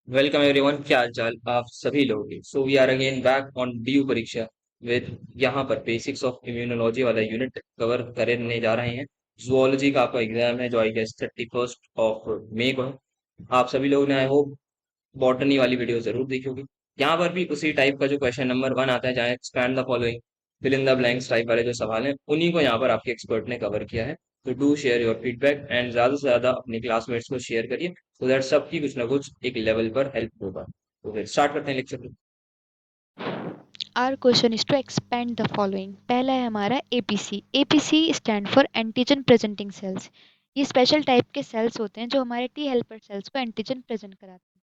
Welcome everyone, क्या हाल चाल आप सभी लोगों की। So we are again back on DU परीक्षा विद यहाँ पर बेसिक्स ऑफ इम्यूनोलॉजी वाला यूनिट कवर करने जा रहे हैं। जुअलॉजी का आपका एग्जाम है जो आई गेस 31 मई को है। आप सभी लोगों ने आई होप बॉटनी वाली वीडियो जरूर देखी होगी। यहाँ पर भी उसी टाइप का जो क्वेश्चन नंबर 1 आता है, जहाँ expand the following, fill in the blanks type वाले जो सवाल हैं, उन्हीं को यहाँ पर आपके एक्सपर्ट ने कवर किया है। तो do share your feedback and ज्यादा से ज्यादा अपने क्लासमेट्स को शेयर करिए, सो दैट सबकी कुछ ना कुछ एक लेवल पर हेल्प होगा। तो फिर स्टार्ट करते हैं lecture. Our question is to expand the following. पहला है हमारा APC. APC stand for antigen presenting cells. ये स्पेशल टाइप के सेल्स होते हैं जो हमारे टी हेल्पर सेल्स को एंटीजन प्रेजेंट कराते हैं।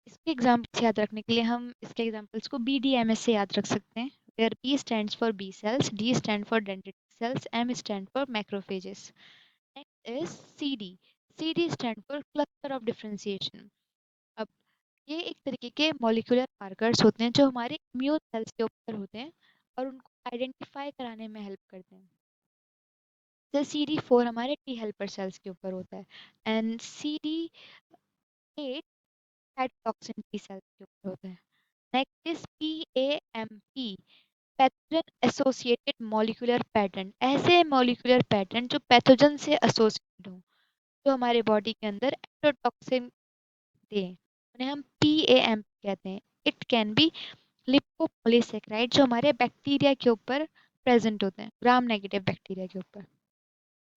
इसके एग्जांपल्स याद रखने के लिए हम इसके एग्जांपल्स को BDMS से याद रख सकते हैं, where B stands for B cells, D stand for dendritic cells, M stand for macrophages. Next is CD. CD stand for cluster of differentiation. अब ये एक तरीके के मॉलिक्यूलर मार्कर्स होते हैं जो हमारे इम्यून सेल्स के ऊपर होते हैं और उनको आइडेंटिफाई कराने में हेल्प करते हैं। जैसे CD4 हमारे टी हेल्पर सेल्स के ऊपर होता है and CD8 cytotoxin T sales के ऊपर होता है। Next is PAMP, pathogen associated molecular pattern. ऐसे मॉलिक्यूलर पैटर्न जो पैथोजन से एसोसिएटेड हो, जो हमारे बॉडी के अंदर एंडोटॉक्सिन दें, उन्हें हम PAMP कहते हैं। इट कैन बी लिपोपोलीसेकेराइड जो हमारे बैक्टीरिया के ऊपर प्रेजेंट होते हैं, ग्राम नेगेटिव बैक्टीरिया के ऊपर।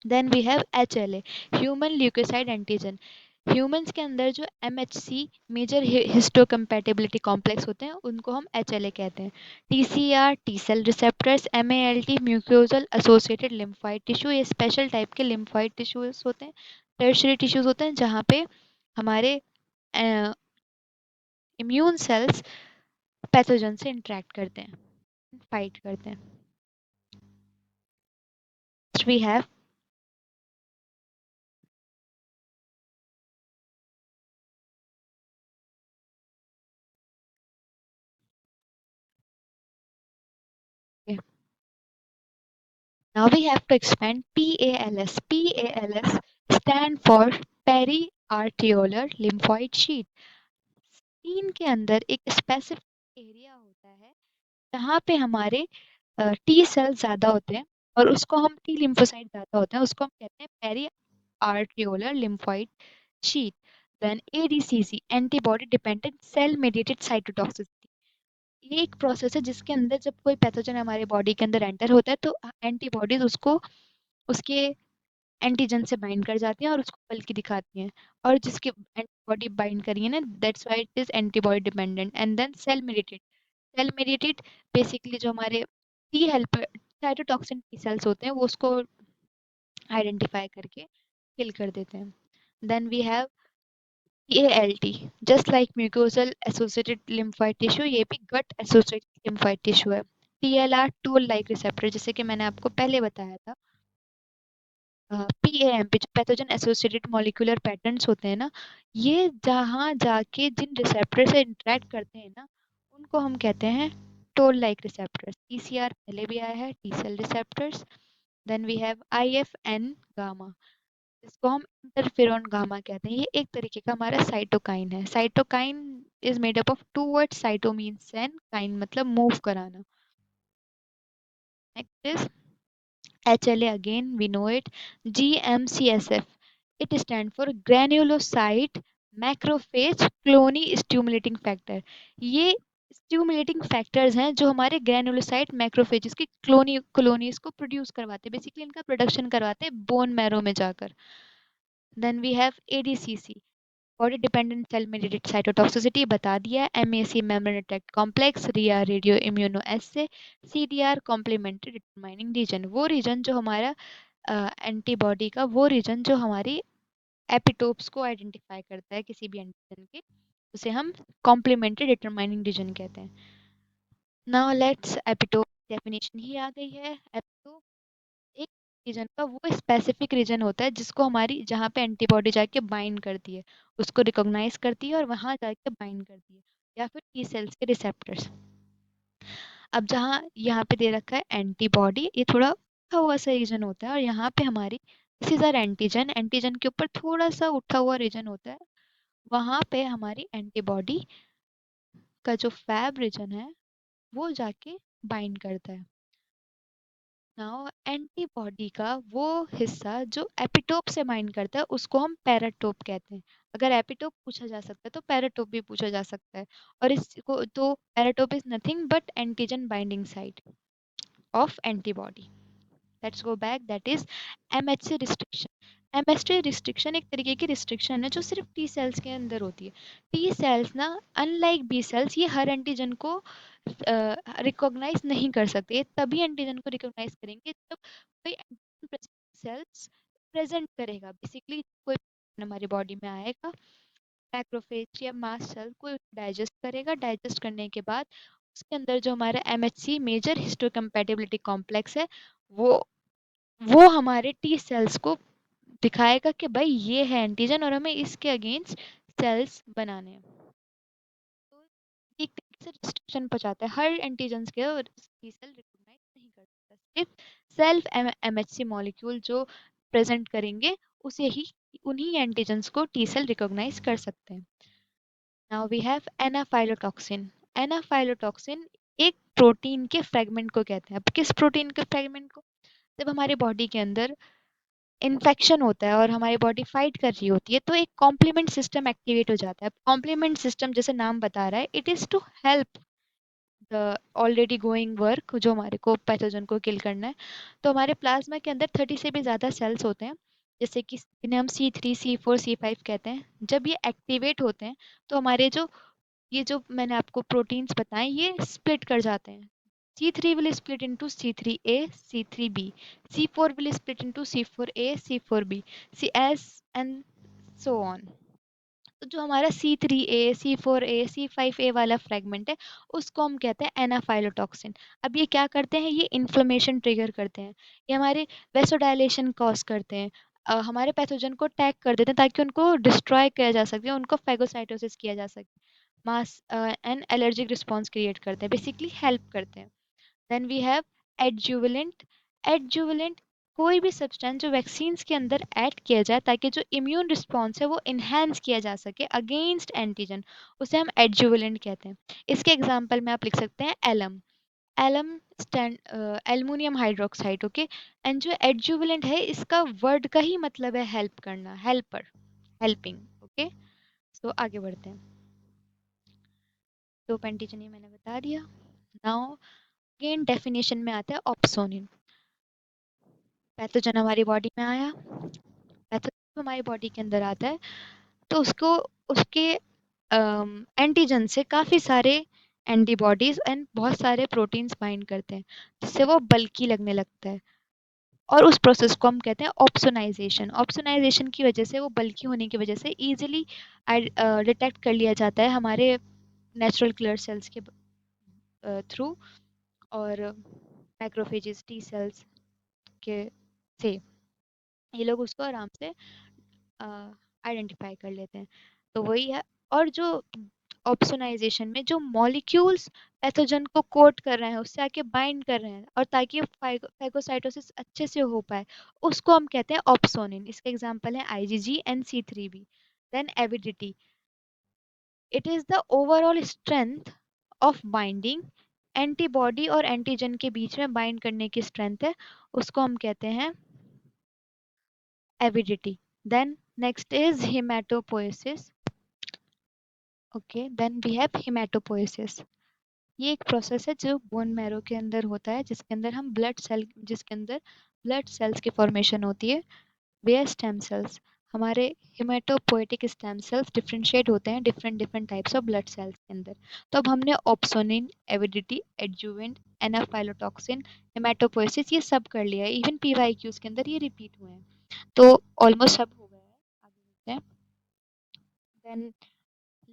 Then we have HLA, human leukocyte antigen. Humans के अंदर जो MHC मेजर हिस्टोकम्पैटिबिलिटी कॉम्प्लेक्स होते हैं उनको हम HLA कहते हैं। TCR T cell receptors, MALT mucosal associated lymphoid tissue, ये स्पेशल टाइप के लिम्फोइड टिश्यूज होते हैं, टर्शियरी टिश्यूज होते हैं जहाँ पे हमारे इम्यून सेल्स पैथोजन से इंटरेक्ट करते हैं, फाइट करते हैं। Next we have okay, now we have to expand PALS. PALS stand for periarteriolar lymphoid sheath. Skin के अंदर एक स्पेसिफिक एरिया होता है जहाँ पे हमारे टी सेल ज्यादा होते हैं और उसको हम टी लिम्फोसाइट ज्यादा होते हैं, उसको हम कहते हैं periarteriolar lymphoid sheath. Then ADCC, antibody dependent cell mediated cytotoxicity. ये एक प्रोसेस है जिसके अंदर जब कोई पैथोजन हमारे बॉडी के अंदर एंटर होता है तो एंटीबॉडीज उसको उसके एंटीजन से बाइंड कर जाती हैं और उसको बल्कि दिखाती हैं, और जिसकी एंटीबॉडी बाइंड करी है ना, that's why it is antibody dependent. And then cell mediated basically जो हमारे T helper cytotoxin T cells होते हैं वो उसको आइडेंटिफाई करके किल कर देते हैं। Then we have ALT, just like mucosal associated lymphoid tissue, ये भी गट एसोसिएटेड लिम्फोइड टिश्यू है। TLR टूल लाइक रिसेप्टर, जैसे कि मैंने आपको पहले बताया था। PAMP जो पैथोजन एसोसिएटेड मॉलिक्यूलर पैटर्न्स होते हैं ना, ये जहाँ जाके जिन रिसेप्टर से इंटरेक्ट करते हैं ना, उनको हम कहते हैं टोल लाइक रिसेप्टर्स। TCR पहले भी आया है, T cell receptors. Then we have IFN gamma, इसको हम इंटरफेरॉन गामा कहते हैं। ये एक तरीके का हमारा साइटोकाइन है। Cytokine is made up of two words, cyto means and, kine मतलब मूव कराना। Next is HLA, again we know it. GMCSF, it stands for granulocyte macrophage clone stimulating factor। ये स्टिमुलेटिंग फैक्टर्स हैं जो हमारे granulocyte macrophages की colonies को produce करवाते हैं, बेसिकली इनका प्रोडक्शन करवाते हैं बोन मैरो में जाकर। Then we have ADCC, body dependent cell mediated cytotoxicity बता दिया है। MAC membrane attacked complex, RIA radio immuno assay, CDR complementary determining region, वो रीजन जो हमारा एंटीबॉडी का वो रीजन जो हमारी एपिटोप्स को आइडेंटिफाई करता है किसी भी एंटीजन के, उसे हम कॉम्प्लीमेंट्री डिटरमाइनिंग रीजन कहते हैं। नाउ लेट्स एपिटोप डेफिनेशन ही आ गई है। एपिटोप एक रीजन का वो स्पेसिफिक रीजन होता है जिसको हमारी जहाँ पे एंटीबॉडी जाके बाइंड करती है, उसको रिकॉग्नाइज करती है और वहां जाके बाइंड करती है, या फिर टी सेल्स के रिसेप्टर्स। अब जहाँ यहाँ पे दे रखा है एंटीबॉडी, ये थोड़ा उठा हुआ सा रीजन होता है, और यहाँ पे हमारी this is our antigen, antigen के ऊपर थोड़ा सा उठा हुआ रीजन होता है, वहाँ पे हमारी एंटीबॉडी का जो फैब रीजन है वो जाके बाइंड करता है। नाउ एंटीबॉडी का वो हिस्सा जो एपिटोप से बाइंड करता है उसको हम पैराटोप कहते हैं। अगर एपिटोप पूछा जा सकता है तो पैराटोप भी पूछा जा सकता है। और इसको तो paratope is nothing but antigen binding site of antibody. Let's go back, that is MHC restriction. MHC restriction एक तरीके की रिस्ट्रिक्शन है जो सिर्फ टी सेल्स के अंदर होती है। टी सेल्स ना, अनलाइक बी सेल्स, ये हर एंटीजन को रिकॉग्नाइज नहीं कर सकते। ये तभी एंटीजन को रिकॉग्नाइज करेंगे जब कोई एंटीजन सेल्स प्रेजेंट करेगा। बेसिकली कोई हमारी बॉडी में आएगा, मैक्रोफेज या मास्ट सेल को डाइजेस्ट करेगा। डाइजेस्ट करने के बाद उसके अंदर जो हमारा एमएचसी मेजर हिस्टोकम्पैटिबिलिटी कॉम्प्लेक्स है वो वो हमारे टी सेल्स को दिखाएगा कि भाई ये है एंटीजन और हमें इसके अगेंस्ट सेल्स बनाने हैं। तो एक तरीके से रिस्ट्रिक्शन पहुंचाता है, हर एंटीजन्स के टी सेल रिकॉग्नाइज नहीं कर सकता, सिर्फ सेल्फ एमएचसी मॉलिक्यूल जो प्रेजेंट करेंगे उसे ही, उन्हीं एंटीजन्स को टी सेल रिकॉग्नाइज कर सकते हैं। Now we have anaphylatoxin. Anaphylatoxin एक प्रोटीन के फ्रेगमेंट को कहते हैं। अब किस प्रोटीन के फ्रेगमेंट को? जब हमारे बॉडी के अंदर इन्फेक्शन होता है और हमारी बॉडी फाइट कर रही होती है तो एक कॉम्प्लीमेंट सिस्टम एक्टिवेट हो जाता है। कॉम्प्लीमेंट सिस्टम जैसे नाम बता रहा है, it is to help the already going work जो हमारे को पैथोजन को किल करना है। तो हमारे प्लाज्मा के अंदर 30 से भी ज़्यादा सेल्स होते हैं, जैसे कि इन्हें हम C3 C4 C5 कहते हैं। जब ये एक्टिवेट होते हैं तो हमारे जो ये जो मैंने आपको प्रोटीन्स बताए ये स्प्लिट कर जाते हैं। C3 will split into C3A, C3B. C4 will split into C4A, C4B. C S and so on. तो जो हमारा C3A, C4A, C5A वाला फ्रेगमेंट है उसको हम कहते हैं एनाफाइलोटॉक्सिन। अब ये क्या करते हैं? ये इन्फ्लेमेशन ट्रिगर करते हैं, ये हमारे वेसोडाइलेशन कॉज करते हैं, हमारे पैथोजन को टैग कर देते हैं ताकि उनको डिस्ट्रॉय किया जा सके, उनको फैगोसाइटोसिस किया जा सके, mass and allergic response create करते हैं, बेसिकली हेल्प करते हैं। Then we have adjuvant. Adjuvant कोई भी सब्सटेंस जो वैक्सीन्स के अंदर ऐड किया जाए ताकि जो इम्यून रिस्पॉन्स है वो इन्हेंस किया जा सके अगेंस्ट एंटीजन, उसे हम एडजुवेलेंट कहते हैं। इसके एग्जांपल में आप लिख सकते हैं alum. Alum stand aluminium hydroxide, okay. And जो एडजुवेलेंट है इसका वर्ड का ही मतलब है हेल्प करना, हेल्पर, हेल्पिंग, ओके। सो आगे बढ़ते हैं। तो एंटीजन ये मैंने बता दिया। नाउ अगेन डेफिनेशन में आता है ऑप्सोनिन। पैथोजन हमारी बॉडी में आया, पैथोजन हमारी बॉडी के अंदर आता है तो उसको उसके एंटीजन से काफ़ी सारे एंटीबॉडीज एंड बहुत सारे प्रोटीन्स बाइंड करते हैं जिससे वो बल्कि लगने लगता है। और उस प्रोसेस को हम कहते हैं ऑप्सोनाइजेशन। ऑप्सोनाइजेशन की वजह से, वो बल्कि होने की वजह से इजीली डिटेक्ट कर लिया जाता है हमारे नेचुरल किलर सेल्स के थ्रू और मैक्रोफेजेस टी सेल्स के से ये लोग उसको आराम से आइडेंटिफाई कर लेते हैं। तो वही है। और जो ऑप्सोनाइजेशन में जो मॉलिक्यूल्स पैथोजन को कोट कर रहे हैं उससे आके बाइंड कर रहे हैं और ताकि फैगोसाइटोसिस अच्छे से हो पाए उसको हम कहते हैं ऑप्सोनिन। इसके एग्जांपल है IgG and C3b। Then avidity, it is the overall strength of binding. Antibody और एंटीजन के बीच में बाइंड करने की स्ट्रेंथ है, उसको हम कहते हैं avidity. Then next is hematopoiesis. Okay, then we have hematopoiesis. ये एक प्रोसेस है जो बोन मैरो के अंदर होता है जिसके अंदर ब्लड सेल्स की फॉर्मेशन होती है। वे स्टेम सेल्स, हमारे हिमेटोपोएटिक स्टेम सेल्स डिफरेंशिएट होते हैं different different types of blood cells के अंदर। तो अब हमने ऑप्सोनिन, एविडिटी, एडजुवेंट, एनाफाइलोटॉक्सिन, हेमेटोपोएसिस ये सब कर लिया है। इवन पीवाईक्यूज के अंदर ये रिपीट हुए हैं। तो ऑलमोस्ट सब हो गया है, आगे बढ़ते हैं। देन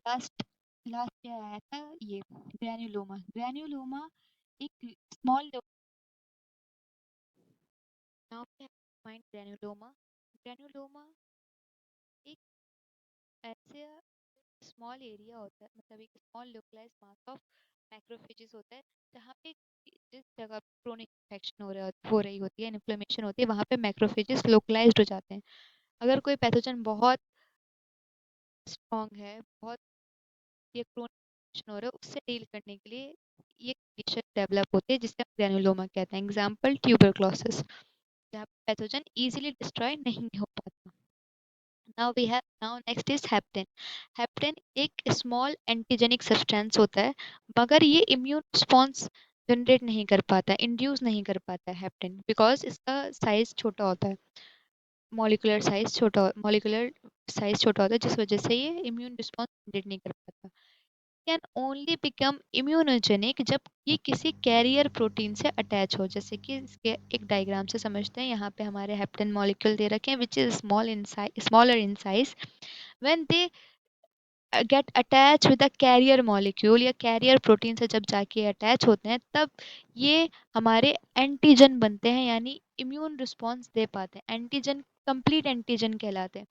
लास्ट लास्ट क्या आया था? ये ग्रैन्युलोमा। ग्रैन्युलोमा एक small, now we have mind granuloma. Granuloma एक ऐसे स्मॉल एरिया होता है, मतलब एक small localise mass of macrophages होता है जहाँ पे जिस जगह क्रोनिक इन्फेक्शन हो रही होती है, इन्फ्लेमेशन होती है, वहाँ पे मैक्रोफेजेस लोकलाइज्ड हो जाते हैं। अगर कोई पैथोजन बहुत स्ट्रॉन्ग है, बहुत ये क्रोनिक हो रहा है, उससे डील करने के लिए ये कंडीशन डेवलप होती है जिसे हम ग्रेनुलोमा कहते हैं। एग्जाम्पल ट्यूबरक्लोसिस, जहाँ पैथोजन इजीली डिस्ट्रॉय नहीं हो पाता। Now next is heptane. Heptane एक स्मॉल एंटीजेनिक सब्सटेंस होता है, मगर ये इम्यून रिस्पॉन्स जनरेट नहीं कर पाता, इंड्यूस नहीं कर पाता है हेप्टेन, बिकॉज इसका साइज छोटा होता है, मॉलिकुलर साइज छोटा होता है, जिस वजह से ये इम्यून रिस्पॉन्स जनरेट नहीं कर पाता। कैन ओनली बिकम इम्यूनोजेनिक जब ये किसी कैरियर प्रोटीन से अटैच हो। जैसे कि इसके एक डायग्राम से समझते हैं, यहाँ पे हमारे हेप्टेन मॉलिक्यूल दे रखे हैं which is smaller in size. When they get attach with a carrier molecule या कैरियर प्रोटीन से जब जाके अटैच होते हैं, तब ये हमारे एंटीजन बनते हैं, यानी इम्यून रिस्पॉन्स दे पाते हैं। एंटीजन कंप्लीट एंटीजन कहलाते हैं।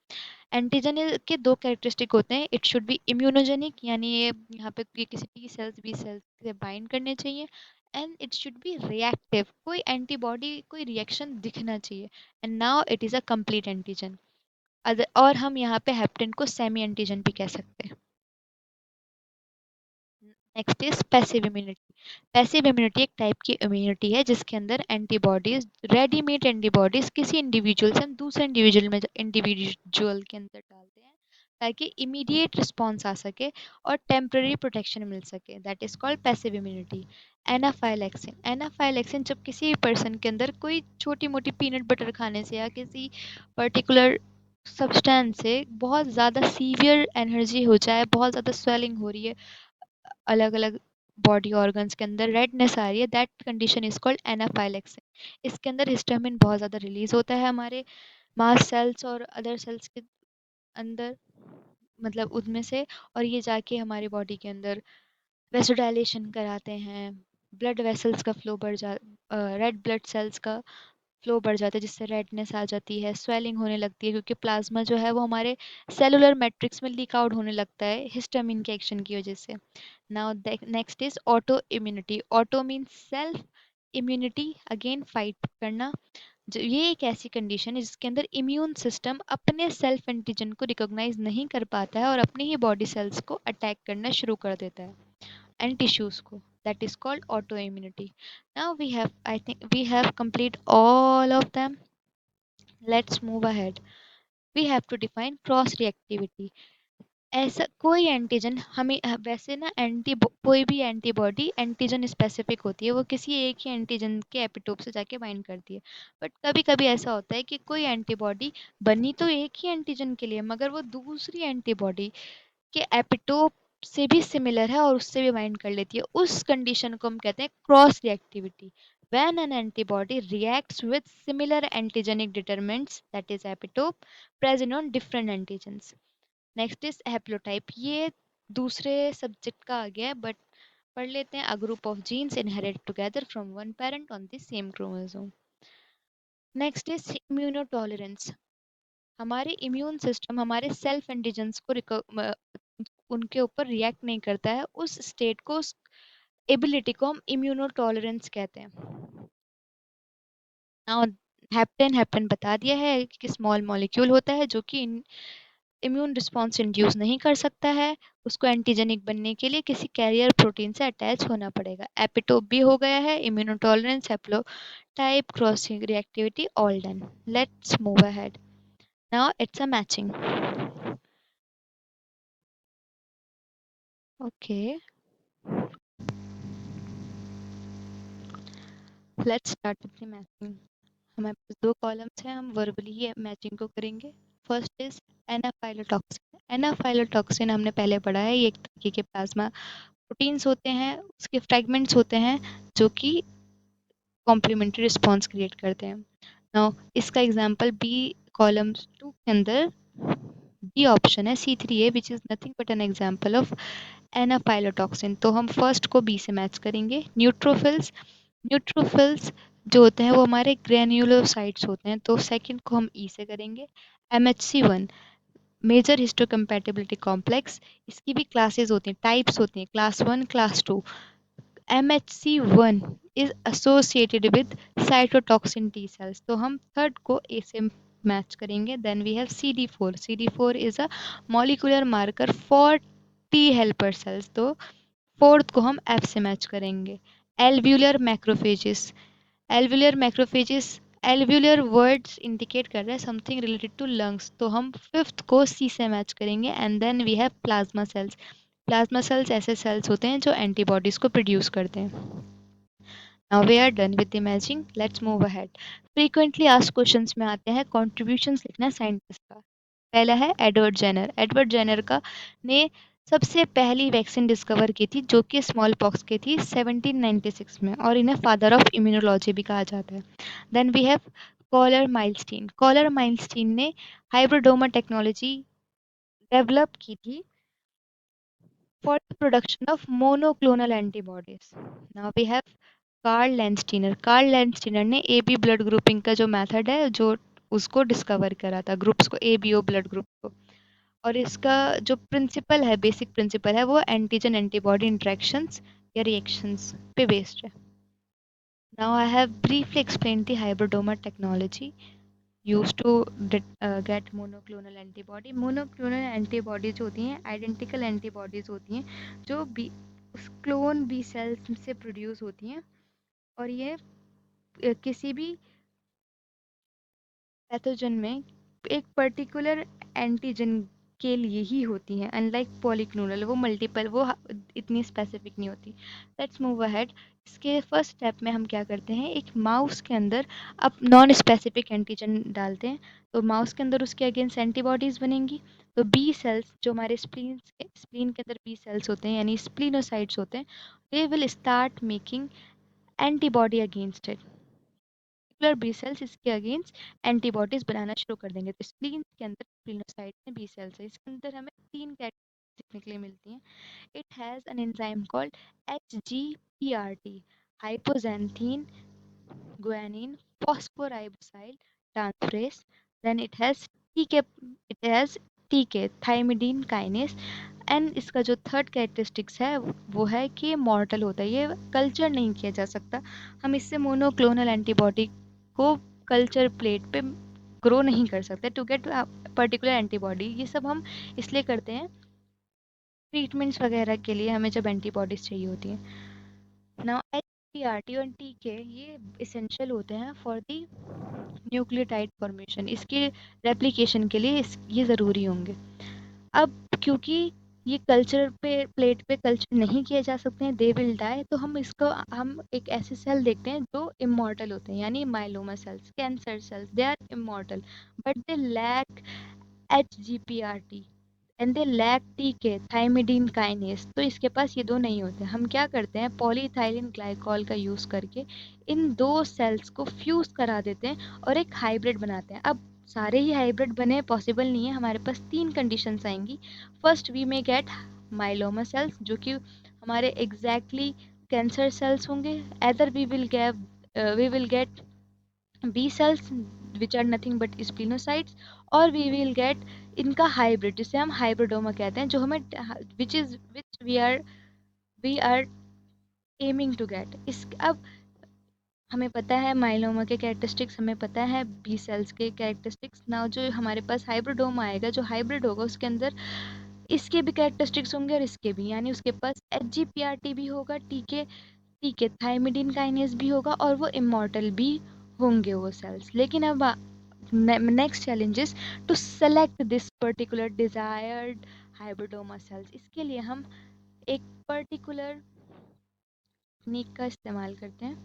एंटीजन के दो कैरेक्टरिस्टिक होते हैं, इट शुड बी इम्यूनोजेनिक, यानी ये यहाँ पे ये किसी टी सेल्स बी सेल्स से बाइंड करने चाहिए, and it should be reactive, कोई एंटीबॉडी कोई रिएक्शन दिखना चाहिए, and now it is a complete antigen. और हम यहाँ पे हेप्टेन को सेमी एंटीजन भी कह सकते हैं। Next is passive immunity. Passive immunity एक टाइप की इम्यूनिटी है जिसके अंदर एंटीबॉडीज, रेडीमेड एंटीबॉडीज किसी इंडिविजुअल से हम दूसरे इंडिविजुअल के अंदर डालते हैं ताकि इमीडिएट रिस्पॉन्स आ सके और टेम्पररी प्रोटेक्शन मिल सके, that is called passive immunity. Anaphylaxis, anaphylaxis जब किसी पर्सन के अंदर कोई छोटी मोटी पीनट बटर खाने से या किसी पर्टिकुलर सब्सटेंस से बहुत ज़्यादा सीवियर एनर्जी हो जाए, बहुत ज़्यादा स्वेलिंग हो रही है अलग अलग बॉडी ऑर्गन्स के अंदर, रेडनेस आ रही है, that condition is called anaphylaxis. इसके अंदर हिस्टामिन बहुत ज़्यादा रिलीज होता है हमारे मास सेल्स और अदर सेल्स के अंदर, मतलब उनमें से, और ये जाके हमारी बॉडी के अंदर वेसोडाइलेशन कराते हैं, ब्लड वेसल्स का फ्लो बढ़ जा रेड ब्लड सेल्स का फ्लो बढ़ जाता है, जिससे रेडनेस आ जाती है, स्वेलिंग होने लगती है, क्योंकि प्लाज्मा जो है वो हमारे सेलुलर मैट्रिक्स में लीक आउट होने लगता है हिस्टामिन के एक्शन की वजह से। Now next is auto immunity. Auto means self, immunity again fight करना। ये एक ऐसी कंडीशन है जिसके अंदर इम्यून सिस्टम अपने सेल्फ एंटीजन को रिकॉग्नाइज नहीं कर पाता है और अपने ही बॉडी सेल्स को अटैक करना शुरू कर देता है एंड टिश्यूज को, that is called autoimmunity. Now I think we have complete all of them. Let's move ahead. We have to define cross reactivity. ऐसा कोई एंटीजन हमें वैसे ना कोई भी एंटीबॉडी एंटीजन स्पेसिफिक होती है, वो किसी एक ही एंटीजन के एपिटोप से जाके बाइंड करती है। बट कभी कभी ऐसा होता है कि कोई एंटीबॉडी बनी तो एक ही एंटीजन के लिए, मगर वो दूसरी एंटीबॉडी के एपिटोप से भी सिमिलर है और उससे भी बाइंड कर लेती है। उस कंडीशन को हम कहते हैं cross reactivity. When an antibody reacts with similar antigenic determinants, that is epitope, present on different antigens. Next is haplotype. ये दूसरे सब्जेक्ट का आ गया है, बट पढ़ लेते हैं। A group of genes inherit together from one parent on the same chromosome. Next is immunotolerance. हमारे immune system हमारे सेल्फ एंटीजेंस को उनके ऊपर रिएक्ट नहीं करता है, उस स्टेट को, उस एबिलिटी को हम इम्यूनोटॉलरेंस कहते हैं। नाउ हेप्टेन बता दिया है कि स्मॉल मॉलिक्यूल होता है जो कि इम्यून रिस्पॉन्स इंड्यूस नहीं कर सकता है, उसको एंटीजेनिक बनने के लिए किसी कैरियर प्रोटीन से अटैच होना पड़ेगा। एपिटोप भी हो गया है, immunotolerance, haplotype, crossing reactivity, all done. Let's move ahead. Now it's a matching. Okay, let's start with the matching. हमारे पास दो कॉलम्स हैं, हम वर्बली ही मैचिंग को करेंगे। First is एनाफाइलोटॉक्सिन। एनाफाइलोटॉक्सिन हमने पहले पढ़ा है, ये एक तरीके के प्लाज्मा प्रोटीन्स होते हैं, उसके फ्रेगमेंट्स होते हैं जो कि कॉम्प्लीमेंट्री रिस्पॉन्स क्रिएट करते हैं। नाउ इसका एग्जांपल बी कॉलम 2 के अंदर बी ऑप्शन है C3A which is nothing but an example of anaphylatoxin. तो हम फर्स्ट को बी से मैच करेंगे। न्यूट्रोफिल्स, न्यूट्रोफिल्स जो होते हैं वो हमारे ग्रेन्युलोसाइट्स होते हैं, तो सेकंड को हम ई से करेंगे। MHC1 मेजर हिस्टोकम्पैटिबिलिटी कॉम्प्लेक्स, इसकी भी क्लासेस होती हैं, टाइप्स होती हैं, class 1 class 2। MHC1 is associated with cytotoxin T cells, तो हम थर्ड को ए से मैच करेंगे. Then we have CD4. CD4 is a molecular marker for T helper cells. तो फोर्थ को हम F से मैच करेंगे. Alveolar macrophages. Alveolar macrophages, alveolar words indicate कर रहा है समथिंग रिलेटेड टू लंग्स, तो हम फिफ्थ को C से मैच करेंगे. And then we have plasma cells. Plasma cells ऐसे सेल्स होते हैं जो एंटीबॉडीज को प्रोड्यूस करते हैं. Now we are done with the matching. Let's move ahead. Frequently asked questions में आते हैं contributions लिखना साइंटिस्ट का. पहला है एडवर्ड जेनर. एडवर्ड जेनर का ने सबसे पहली वैक्सीन डिस्कवर की थी जो कि स्मॉल पॉक्स की थी 1796 में, और इन्हें फादर ऑफ इम्यूनोलॉजी भी कहा जाता है. Then we have Kohler Milstein. Kohler Milstein ने हाइब्रिडोमा टेक्नोलॉजी डेवलप की थी for the production of monoclonal antibodies. Now we have Karl Landsteiner. Karl Landsteiner ने ए बी ब्लड ग्रुपिंग का जो मेथड है जो उसको डिस्कवर करा था, ग्रुप्स को, A B O blood group को. और इसका जो प्रिंसिपल है, बेसिक प्रिंसिपल है, वो एंटीजन एंटीबॉडी इंटरेक्शंस या रिएक्शंस पे बेस्ड है. Now I have briefly explain the hybridoma technology used to get monoclonal antibody. monoclonal antibody जो होती हैं आइडेंटिकल एंटीबॉडीज होती हैं जो बी उस क्लोन बी सेल्स से प्रोड्यूस होती हैं, और ये किसी भी पैथोजन में एक पर्टिकुलर एंटीजन के लिए ही होती हैं. अनलाइक पॉलीक्लोनल, वो मल्टीपल, वो इतनी स्पेसिफिक नहीं होती. Let's move ahead. इसके फर्स्ट स्टेप में हम क्या करते हैं, एक माउस के अंदर अब नॉन स्पेसिफिक एंटीजन डालते हैं, तो माउस के अंदर उसके अगेंस्ट एंटीबॉडीज बनेंगी. तो बी सेल्स जो हमारे स्प्लीन के अंदर बी सेल्स होते हैं यानी स्प्लिनोसाइट्स होते हैं, they will start making antibody against it. Particular B cells इसके अगेंस्ट एंटीबॉडीज बनाना शुरू कर देंगे. तो स्प्लीन के अंदर स्प्लिनोसाइट में बी सेल्स है, इसके अंदर हमें तीन कैरेक्टरिस्टिक्स देखने के लिए मिलती हैं. It has an enzyme called HGPRT, हाइपोजेंथीन guanine phosphoriboside transferase. Then it has TK, thymidine kinase. And इसका जो थर्ड कैरेक्टरिस्टिक्स है वो है कि ये मॉर्टल होता है, ये कल्चर नहीं किया जा सकता. हम इससे मोनोक्लोनल एंटीबॉडी को कल्चर प्लेट पे ग्रो नहीं कर सकते टू गेट पर्टिकुलर एंटीबॉडी. ये सब हम इसलिए करते हैं ट्रीटमेंट्स वगैरह के लिए, हमें जब एंटीबॉडीज चाहिए होती हैं. नाउ HPRT और TK ये इसेंशियल होते हैं फॉर दी न्यूक्लियोटाइड फॉर्मेशन, इसके रेप्लिकेशन के लिए ये ज़रूरी होंगे. अब क्योंकि ये कल्चर पे प्लेट पे कल्चर नहीं किए जा सकते हैं, दे विल डाई, तो हम एक ऐसे सेल देखते हैं जो इमॉर्टल होते हैं, यानी myeloma cells, cancer cells, they are immortal but they lack HGPRT and they lack TK, thymidine kinase. तो इसके पास ये दो नहीं होते. हम क्या करते हैं, पॉलीइथाइलिन ग्लाइकॉल का यूज़ करके इन दो सेल्स को फ्यूज करा देते हैं और एक हाइब्रिड बनाते हैं. अब सारे ही हाइब्रिड बने पॉसिबल नहीं है, हमारे पास तीन कंडीशंस आएंगी. First we may get myeloma cells जो कि हमारे एग्जैक्टली कैंसर सेल्स होंगे. Other we will get B cells which are nothing but splenocytes, और वी विल गेट इनका हाइब्रिड जिसे हम हाइब्रिडोमा कहते हैं, जो हमें we are aiming to get. इस अब हमें पता है माइलोमा के कैरेक्टरिस्टिक्स, हमें पता है बी सेल्स के कैरेक्टरिस्टिक्स. नाउ जो हमारे पास हाइब्रिडोमा आएगा, जो हाइब्रिड होगा उसके अंदर इसके भी कैरेक्टरिस्टिक्स होंगे और इसके भी, यानी उसके पास HGPRT भी होगा, टीके थाइमिडीन काइनेस भी होगा, और वो इमॉर्टल भी होंगे वो सेल्स. लेकिन अब next challenge is to select this particular desired hybridoma cells. इसके लिए हम एक पर्टिकुलर टेक्निक का इस्तेमाल करते हैं,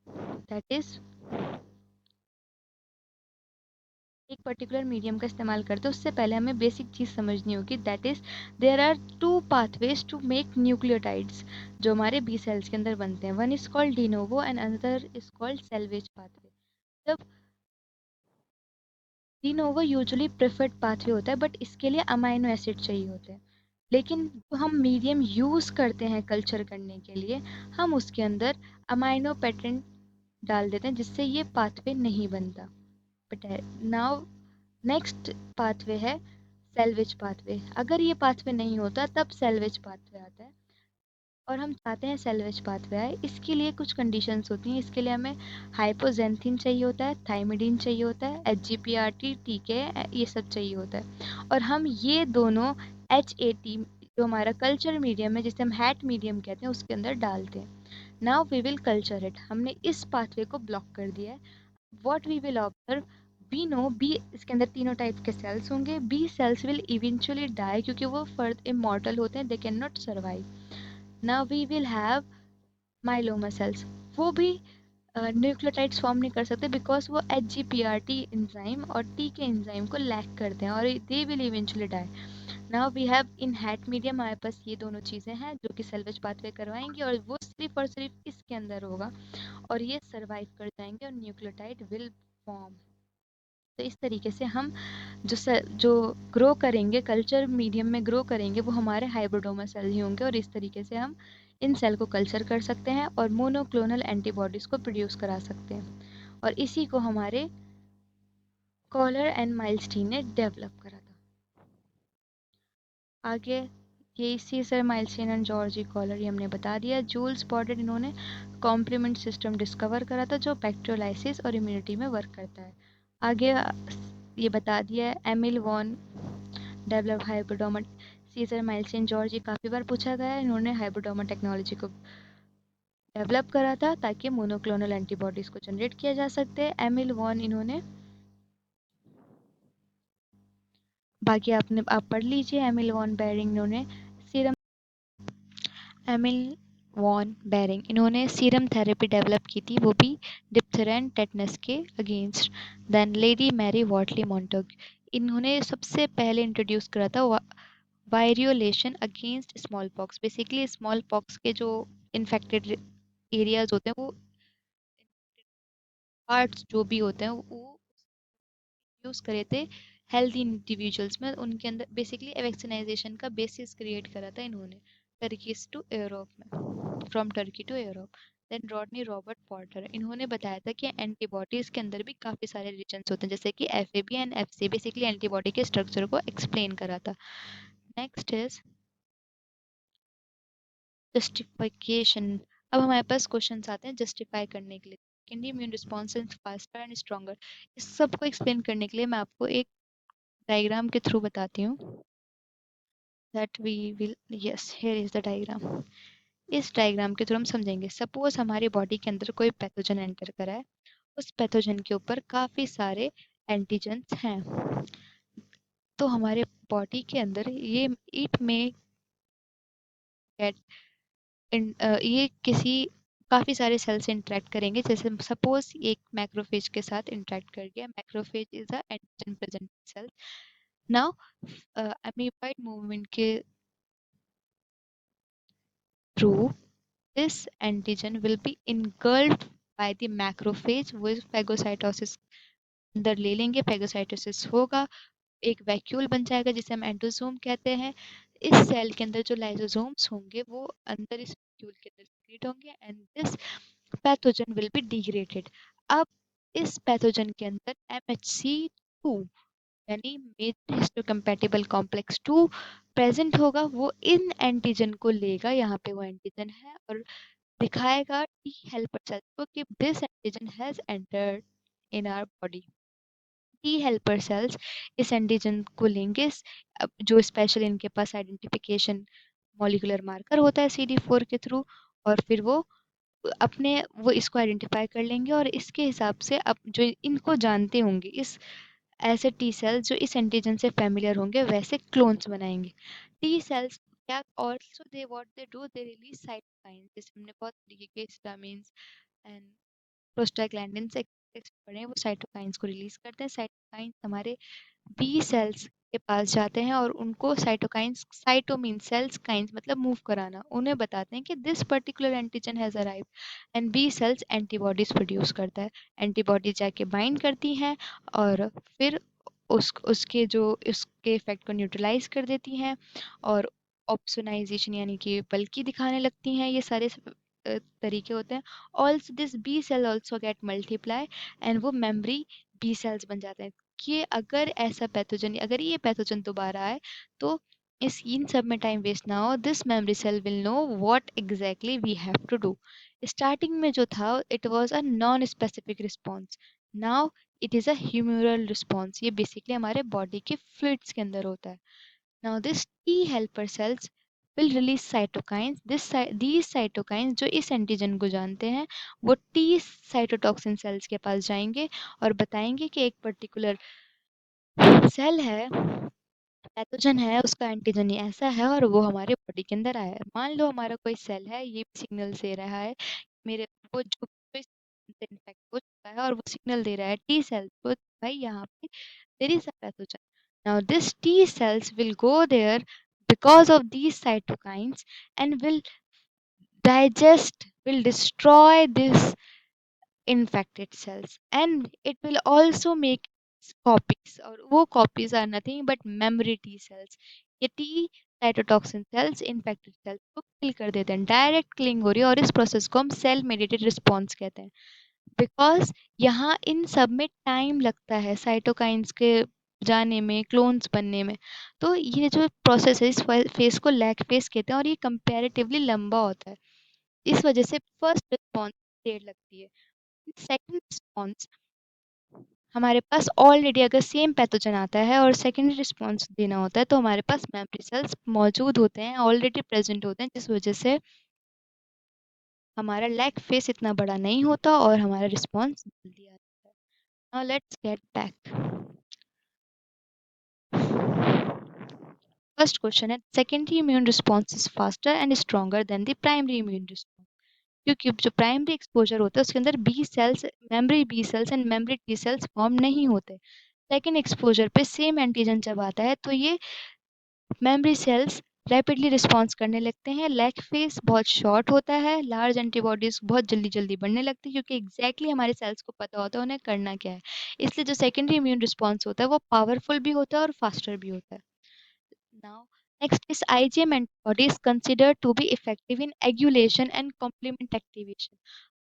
दैट इज एक पर्टिकुलर मीडियम का इस्तेमाल करते हैं. उससे पहले हमें बेसिक चीज़ समझनी होगी, that is there are two pathways to make nucleotides जो हमारे बी सेल्स के अंदर बनते हैं. One is called de novo and another is called salvage pathway. जब डिनोवो यूजुअली प्रेफर्ड पाथवे होता है बट इसके लिए अमाइनो एसिड चाहिए होते हैं. लेकिन जो हम मीडियम यूज़ करते हैं कल्चर करने के लिए, हम उसके अंदर अमाइनो पेटेंट डाल देते हैं जिससे ये पाथवे नहीं बनता. बट नाउ नेक्स्ट पाथवे है सेल्वेज पाथवे. अगर ये पाथवे नहीं होता तब सेल्वेज पाथवे आता है. और हम चाहते हैं सेल्वेज पाथवे आए। इसके लिए कुछ कंडीशंस होती हैं। इसके लिए हमें हाइपोजेंथिन चाहिए होता है, थाइमिडीन चाहिए होता है, एचजीपीआरटी, टीके, ये सब चाहिए होता है। और हम ये दोनों HAT जो हमारा कल्चर मीडियम है, जिसे हम हैट मीडियम कहते हैं, उसके अंदर डालते हैं। Now we will culture it. हमने इस पाथवे को ब्लॉक कर दिया है। What we will observe, we know B, इसके अंदर तीनों टाइप के सेल्स होंगे। B cells will eventually die क्योंकि वो फर्द इमॉर्टल होते हैं, they can not survive. Now we will have myeloma cells. वो भी न्यूक्लियोटाइड्स फॉर्म नहीं कर सकते बिकॉज वो HGPRT एंजाइम और टी के एंजाइम को लैक करते हैं और they will eventually die. Now we have in HAT medium, हमारे पास ये दोनों चीज़ें हैं जो कि सेल्वेज पाथवे करवाएंगी और वो सिर्फ और सिर्फ इसके अंदर होगा और ये सर्वाइव कर जाएंगे और न्यूक्लियोटाइड विल फॉर्म। तो इस तरीके से हम जो ग्रो करेंगे, कल्चर मीडियम में ग्रो करेंगे, वो हमारे हाइब्रिडोमा सेल ही होंगे और इस तरीके से हम इन सेल को कल्चर कर सकते हैं और मोनोक्लोनल एंटीबॉडीज़ को प्रोड्यूस करा सकते हैं। और इसी को हमारे कॉलर एंड माइलस्टीन ने डेवलप करा था। आगे ये सीसर माइलस्टीन एंड जॉर्जी कॉलर, ये हमने बता दिया। जूल्स पॉडेड, इन्होंने कॉम्प्लीमेंट सिस्टम डिस्कवर करा था जो बैक्टीरियोलाइसिस और इम्यूनिटी में वर्क करता है। आगे ये बता दिया है Emil von developed hybridoma. Cesar Milstein George, ये काफ़ी बार पूछा गया है। इन्होंने हाइब्रिडोमा टेक्नोलॉजी को डेवलप करा था ताकि मोनोक्लोनल एंटीबॉडीज़ को जनरेट किया जा सकते हैं। एमिल वॉन, इन्होंने, बाकी आप पढ़ लीजिए। एमिल वॉन बेरिंग, इन्होंने सीरम एमिल वॉन बेरिंग, इन्होंने सीरम थेरेपी डेवलप की थी, वो भी डिप्थेरिया एंड टेटनस के against. Then lady Mary Wortley Montagu, इन्होंने सबसे पहले इंट्रोड्यूस करा था variolation against smallpox. Basically smallpox के जो इन्फेक्टेड एरियाज होते हैं, वो पार्ट्स जो भी होते हैं, वो यूज़ करे थे हेल्दी इंडिविजुअल्स में। उनके अंदर बेसिकली वैक्सीनाइजेशन का बेसिस क्रिएट करा था इन्होंने, टर्की टू यूरोप में, from Turkey to Europe. Then Rodney Robert Porter, इन्होंने बताया था कि एंटीबॉडीज़ के अंदर भी काफ़ी सारे रीजन्स होते हैं, जैसे कि FAB and FC, basically antibody के स्ट्रक्चर को एक्सप्लेन करा था। Next is justification. अब हमारे पास क्वेश्चन आते हैं जस्टिफाई करने के लिए। Secondary immune response is faster and stronger. इस सब को एक्सप्लेन करने के लिए मैं आपको एक डायग्राम के थ्रू बताती हूँ। That we will, yes, here is the diagram. इस डायग्राम के थ्रू हम समझेंगे। सपोज हमारी बॉडी के अंदर कोई पैथोजन एंटर करा है, उस पैथोजन के ऊपर काफ़ी सारे एंटीजेंस हैं। तो हमारे बॉडी के अंदर ये इट में गेट ये किसी काफ़ी सारे सेल से इंटरेक्ट करेंगे। जैसे सपोज एक मैक्रोफेज के साथ इंटरेक्ट कर गया। Macrophage is a antigen present cell. Now amoeboid movement के through this antigen will be engulfed by the macrophage with phagocytosis। अंदर ले लेंगे, phagocytosis होगा, एक वैक्यूल बन जाएगा जिसे हम एंडोसोम कहते हैं। इस सेल के अंदर जो लाइसोसोम्स होंगे वो अंदर इस वैक्यूल के अंदर सीक्रेट होंगे and this pathogen will be degraded. अब इस पैथोजन के अंदर MHC2 यानी मेजर हिस्टोकम्पैटिबल कॉम्प्लेक्स 2 प्रेजेंट होगा। वो इन एंटीजन को लेगा, यहाँ पे वो एंटीजन है, और दिखाएगा टी हेल्पर सेल्स को कि this antigen has entered in our body. T helper cells इस एंटीजन को लेंगे, जो स्पेशल इनके पास आइडेंटिफिकेशन मॉलिक्यूलर मार्कर होता है CD4 के थ्रू, और फिर वो इसको आइडेंटिफाई कर लेंगे और इसके हिसाब से अब जो इनको जानते होंगे, इस ऐसे टी सेल्स जो इस एंटीजन से फेमिलियर होंगे वैसे क्लोन्स बनाएंगे। टी सेल्स क्या, also they what they do, they release cytokines, जैसे हमने बहुत तरीके के हिस्टामिन्स एंड प्रोस्टाग्लैंडिन्स पढ़े हैं, वो साइटोकाइंस को रिलीज करते हैं। साइटोकाइंस हमारे बी सेल्स के पास जाते हैं और उनको cytokines, cyto mean cells, kines मतलब मूव कराना, उन्हें बताते हैं कि this particular antigen has arrived and B cells antibodies produce करता है। एंटीबॉडीज जाके बाइंड करती हैं और फिर उसके जो उसके इफेक्ट को न्यूट्रलाइज कर देती हैं और ऑप्सोनाइजेशन यानी कि बल्कि दिखाने लगती हैं। ये सारे तरीके होते हैं। Also this B cell also get multiply and वो मेमोरी बी सेल्स बन जाते हैं कि अगर ऐसा पैथोजन, अगर ये पैथोजन दोबारा आए तो इस इन सब में टाइम वेस्ट ना हो, this memory cell will know what exactly we have to do. Starting में जो था it was a non specific response, now it is a humoral response. ये बेसिकली हमारे बॉडी के फ्लूइड्स के अंदर होता है। Now this T helper cells will release cytokines. These cytokines जो इस एंटीजन को जानते हैं वो टी साइटोटॉक्सिन सेल्स के पास जाएंगे और बताएंगे कि एक पर्टिकुलर सेल है, पैथोजन है, उसका एंटीजन ये ऐसा है और वो हमारे बॉडी के अंदर आया है। मान लो हमारा कोई सेल है, ये सिग्नल दे रहा है मेरे वो जो इन्फेक्ट हो चुका है और वो सिग्नल दे रहा है टी सेल्स को, भाई यहाँ पे there is a pathogen. Now this T cells will go there because of these cytokines and will digest, will destroy this infected cells, and it will also make copies, और वो copies are nothing but memory T cells। ये T cytotoxin cells infected cells को kill कर देते हैं, direct killing हो रही है, और इस प्रोसेस को हम सेल मेडिएटेड रिस्पॉन्स कहते हैं। बिकॉज यहाँ इन सब में टाइम लगता है साइटोकाइंस के जाने में, क्लोन्स बनने में, तो ये जो प्रोसेस है इस फेस को लैग फेस कहते हैं और ये कंपैरेटिवली लंबा होता है। इस वजह से फर्स्ट रिस्पॉन्स देर लगती है। सेकंड रिस्पॉन्स हमारे पास ऑलरेडी अगर सेम पैथोजन आता है और सेकेंडरी रिस्पॉन्स देना होता है तो हमारे पास मेमोरी सेल्स मौजूद होते हैं, ऑलरेडी प्रेजेंट होते हैं, जिस वजह से हमारा लैग फेस इतना बड़ा नहीं होता और हमारा रिस्पॉन्स जल्दी आता है। Now let's get back. First question है, secondary immune response is faster and stronger than the primary immune response. क्योंकि जो प्राइमरी एक्सपोजर होता है उसके अंदर B cells, memory B cells and memory T cells form नहीं होते। सेकेंड एक्सपोजर पे सेम एंटीजन जब आता है तो ये मेमोरी सेल्स रैपिडली रिस्पॉन्स करने लगते हैं, लैग फेज बहुत शॉर्ट होता है, लार्ज एंटीबॉडीज बहुत जल्दी जल्दी बढ़ने लगती है क्योंकि एग्जैक्टली हमारे सेल्स को पता होता है उन्हें करना क्या है। इसलिए जो सेकेंडरी इम्यून रिस्पॉन्स होता है वो पावरफुल भी होता है और फास्टर भी होता है। Now, next is IgM antibody is considered to be effective in aggulation and complement activation.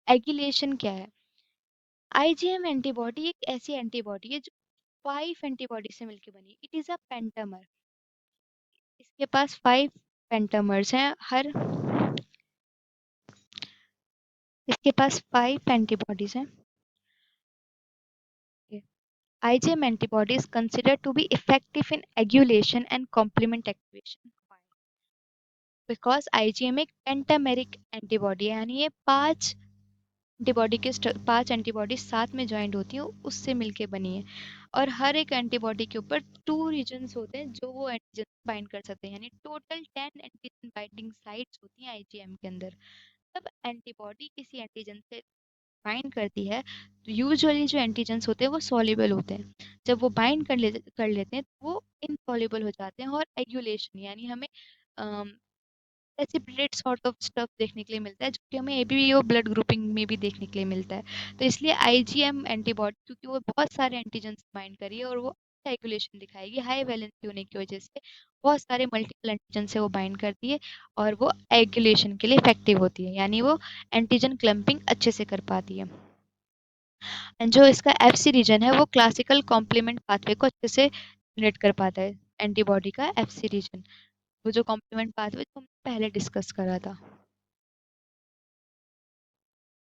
Aggulation क्या है? IgM एंटीबॉडी एक ऐसी एंटीबॉडी है जो 5 एंटीबॉडी से मिलकर बनी। It is a pentamer. इसके पास 5 पेंटामर्स हैं, हर इसके पास 5 एंटीबॉडीज हैं। IgM antibody is considered to be effective in aggulation and complement activation. Because IgM एक पेंटामेरिक एंटीबॉडी है, यानी ये 5 एंटीबॉडी साथ में ज्वाइंट होती हैं, उससे मिलके बनी है। और हर एक एंटीबॉडी के ऊपर 2 रीजन्स होते हैं जो वो एंटीजन बाइंड कर सकते हैं, यानी टोटल 10 एंटीजन बाइंडिंग साइट्स होती हैं आईजीएम के अंदर। जब एंटीबॉडी किसी एंटीजन से बाइंड करती है तो यूजुअली जो एंटीजन्स होते हैं वो सॉल्युबल होते हैं। जब वो बाइंड कर लेते हैं तो वो इनसॉल्युबल हो जाते हैं, और एग्यूलेशन यानी हमें रेसिप्रोकेट सॉर्ट ऑफ स्टफ देखने के लिए मिलता है, जो कि हमें एबीवीओ ब्लड ग्रुपिंग में भी देखने के लिए मिलता है। तो इसलिए आईजीएम एंटीबॉडी, क्योंकि वो बहुत सारे एंटीजन बाइंड करी है और वो रेगुलेशन दिखाएगी, हाई वैलेंसी होने की वजह से बहुत सारे मल्टीपल एंटीजन से वो बाइंड करती है और वो एगुलेशन के लिए इफेक्टिव होती है, यानी वो एंटीजन क्लम्पिंग अच्छे से कर पाती है। एंड जो इसका एफसी रीजन है वो क्लासिकल कॉम्प्लीमेंट पाथवे को अच्छे से जनरेट कर पाता है। एंटीबॉडी का एफसी रीजन, वो जो कॉम्प्लीमेंट पाथवे जो हमने पहले डिस्कस करा था।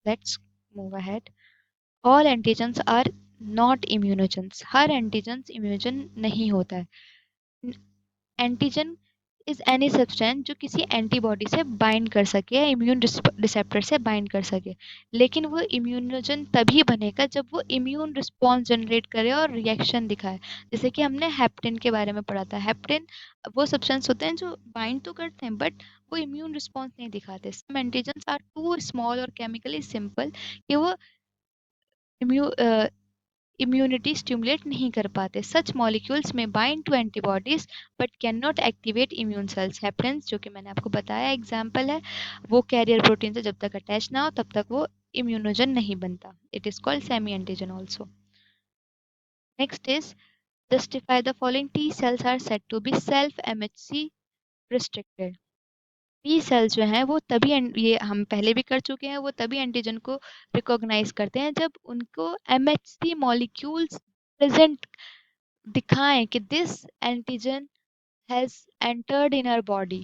Let's move ahead. All antigens are not immunogens. हर एंटीजन इम्यूनोजन नहीं होता है। एंटीजन इज एनी सब्सटेंस जो किसी एंटीबॉडी से बाइंड कर सके या इम्यून रिसेप्टर से बाइंड कर सके, लेकिन वो इम्यूनोजन तभी बनेगा जब वो इम्यून रिस्पॉन्स जनरेट करे और रिएक्शन दिखाए। जैसे कि हमने हेप्टेन के बारे में पढ़ा था। हेप्टेन वो सब्सटेंस होते हैं जो बाइंड तो करते हैं बट वो इम्यून रिस्पॉन्स नहीं दिखाते। Some antigens are too small और केमिकली सिंपल कि वो इम्यू इम्यूनिटी स्टिमुलेट नहीं कर पाते। Such molecules may bind to antibodies but can not activate immune cells. Haptens जो कि मैंने आपको बताया एग्जाम्पल है, वो कैरियर प्रोटीन से जब तक अटैच ना हो तब तक वो इम्यूनोजन नहीं बनता। It is called semi antigen also. Next is justify the following. T cells are said to be self MHC restricted. T cells जो हैं वो तभी ये हम पहले भी कर चुके हैं, वो तभी एंटीजन को रिकॉग्नाइज करते हैं जब उनको एमएचसी मॉलिक्यूल्स प्रेजेंट दिखाएं कि this antigen has entered in our body,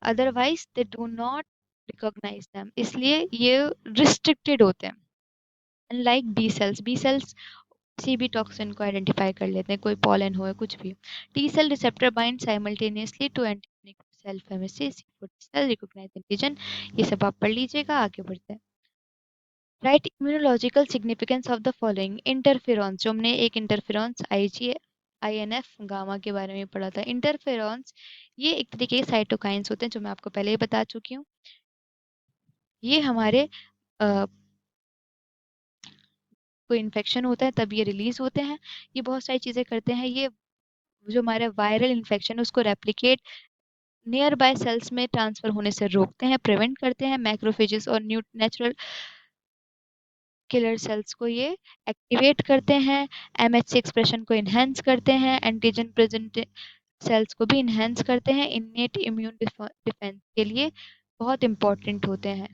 otherwise they do not recognize them, इसलिए ये restricted होते हैं। Unlike बी सेल्स किसी भी टॉक्सिन को आइडेंटिफाई कर लेते हैं, कोई पॉलन हो या कुछ भी। T cell receptor bind simultaneously to antigen self MSC cell recognise antigen. ये सब आप पढ़ लीजिएगा, आगे बढ़ते हैं। Right, immunological significance of the following interferons, जो हमने एक इंटरफेरॉन्स आईजी आईएनएफ गामा के बारे में पढ़ा था। इंटरफेरॉन्स ये एक तरीके के साइटोकाइंस होते हैं, जो मैं आपको पहले ही बता चुकी हूँ। ये हमारे कोई इन्फेक्शन होता है तब ये रिलीज होते हैं। ये बहुत सारी चीज़ें करते हैं। ये जो हमारा वायरल इन्फेक्शन है उसको रेप्लिकेट नियर बाय सेल्स में ट्रांसफर होने से रोकते हैं, प्रिवेंट करते हैं। मैक्रोफेजेस और न्यू नेचुरल किलर सेल्स को ये एक्टिवेट करते हैं। एमएचसी एक्सप्रेशन को इन्हेंस करते हैं। एंटीजन प्रेजेंट सेल्स को भी इन्हेंस करते हैं। इनेट इम्यून डिफेंस के लिए बहुत इंपॉर्टेंट होते हैं।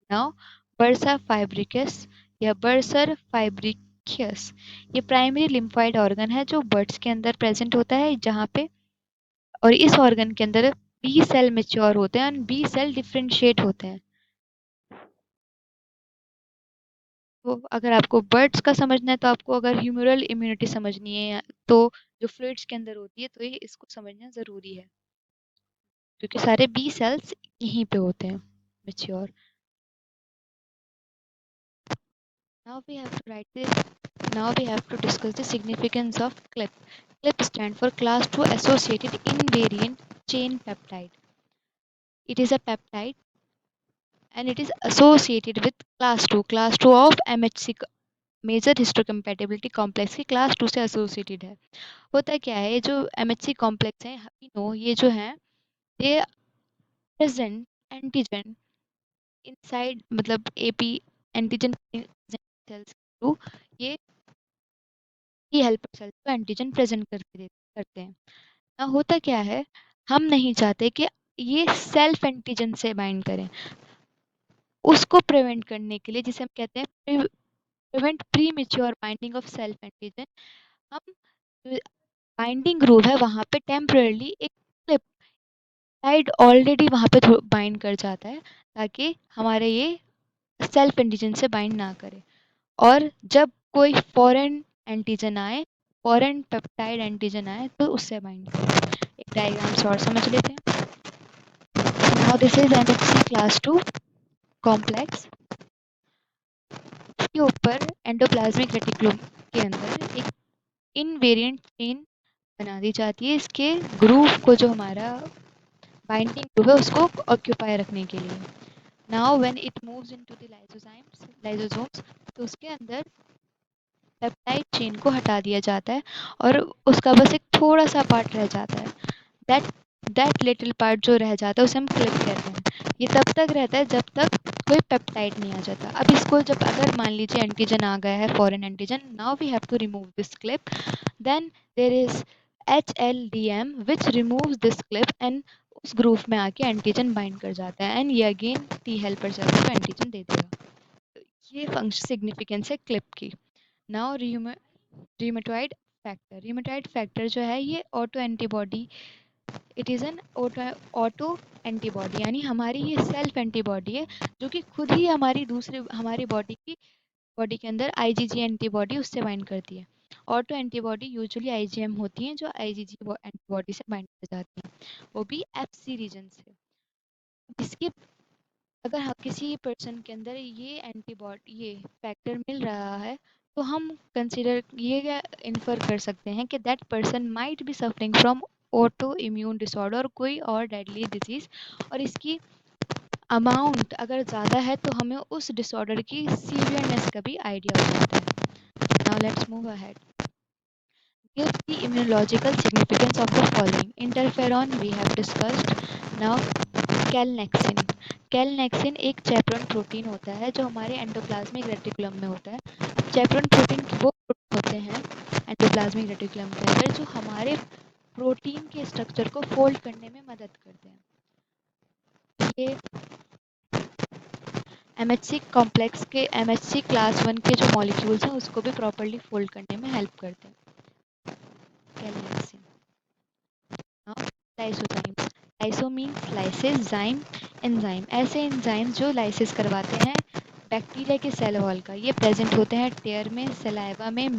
नाउ बर्सा फाइब्रिकस या बर्सर फाइब्रिकियस, ये प्राइमरी लिम्फोइड ऑर्गन है जो बर्ड्स के अंदर प्रेजेंट होता है, जहाँ पे और इस ऑर्गन के अंदर बी सेल मेच्योर होते हैं और बी सेल डिफरेंशिएट होते हैं। तो अगर आपको बर्ड्स का समझना है, तो आपको अगर ह्यूमरल इम्यूनिटी समझनी है तो जो फ्लूइड्स के अंदर होती है, तो ये इसको समझना ज़रूरी है, क्योंकि सारे बी सेल्स यहीं पे होते हैं mature. Now we have to write this. Now we have to discuss the significance of CLIP. CLIP stands for class 2 associated invariant chain peptide. It is a peptide and it is associated with class 2 of MHC major histocompatibility complex की class 2 से associated है। होता क्या है, ये जो MHC complex है, ये जो है, ये प्रेजेंट एंटीजन इनसाइड, मतलब एपी एंटीजन सेल्स के थ्रू ये टी हेल्पर सेल्स को एंटीजन प्रेजेंट करते हैं। ना होता क्या है, हम नहीं चाहते कि ये सेल्फ एंटीजन से बाइंड करें। उसको प्रिवेंट करने के लिए, जिसे हम कहते हैं prevent pre mature binding of self antigen, हम बाइंडिंग ग्रुव है वहाँ पे टेम्पररी एक पेप्टाइड ऑलरेडी वहाँ पे बाइंड कर जाता है, ताकि हमारे ये सेल्फ एंटीजन से बाइंड ना करे। और जब कोई फॉरेन एंटीजन आए, फॉरेन पेप्टाइड एंटीजन आए, तो उससे बाइंड करे। एक डायग्राम से और समझ लेते हैं। Now this is MHC class 2 complex. इसके ऊपर एंडोप्लाज्मिक रेटिकुलम के अंदर एक इनवेरिएंट चेन बना दी जाती है, इसके ग्रुव को, जो हमारा बाइंडिंग ग्रुव है, उसको ऑक्यूपाई रखने के लिए। Now when it moves into the lysosomes, तो उसके अंदर पेप्टाइड चेन को हटा दिया जाता है और उसका बस एक थोड़ा सा पार्ट रह जाता है। दैट दैट लिटिल पार्ट जो रह जाता है, उसे हम क्लिप कहते हैं। ये तब तक रहता है जब तक कोई पेप्टाइड नहीं आ जाता। अब इसको जब, अगर मान लीजिए एंटीजन आ गया है, foreign antigen, now we have to remove this clip, then there is HLDM which removes this clip and उस ग्रुव में आके एंटीजन बाइंड कर जाता है, एंड ये अगेन टी हेल्पर सेल्स को एंटीजन दे देगा। ये फंक्शन सिग्निफिकेंस है क्लिप की। नाउ रिमेटॉइड फैक्टर जो है, ये auto antibody, it is an auto antibody, यानी हमारी ये सेल्फ एंटीबॉडी है, जो कि खुद ही हमारी बॉडी के अंदर आईजीजी एंटीबॉडी उससे बाइंड करती है। ऑटो एंटीबॉडी यूजुअली आईजीएम होती हैं, जो आईजीजी एंटीबॉडी से बाइंड कर जाती हैं, वो भी एफसी रीजन से। इसके अगर हम किसी पर्सन के अंदर ये फैक्टर मिल रहा है, तो हम कंसिडर ये इन्फर कर सकते हैं कि that person might be suffering from auto immune disorder और कोई और डेडली डिजीज, और इसकी अमाउंट अगर ज़्यादा है तो हमें उस डिसऑर्डर की सीवियरनेस का भी आइडिया हो जाता है। Now let's move ahead. Give the immunological significance of the following. Interferon we have discussed. Now कैलनेक्सिन। कैलनेक्सिन एक चैपरन प्रोटीन होता है, जो हमारे एंडोप्लाज्मिक रेटिकुलम में होता है। चैपरन प्रोटीन वो प्रोटीन होते हैं एंडोप्लाज्मिक रेटिकुलम के अंदर, जो हमारे प्रोटीन के स्ट्रक्चर को फोल्ड करने में मदद करते हैं। ये एमएचसी कॉम्प्लेक्स के एमएचसी क्लास 1 के जो मॉलिक्यूल्स हैं, उसको भी प्रॉपरली फोल्ड करने में हेल्प करते हैं calnexin. Lysozymes. Lyso means lysis, zyme enzyme, ऐसे एंजाइम जो लाइसिस करवाते हैं बैक्टीरिया के सेल वॉल का। ये प्रेजेंट होते हैं टेयर में, सलाइवा में।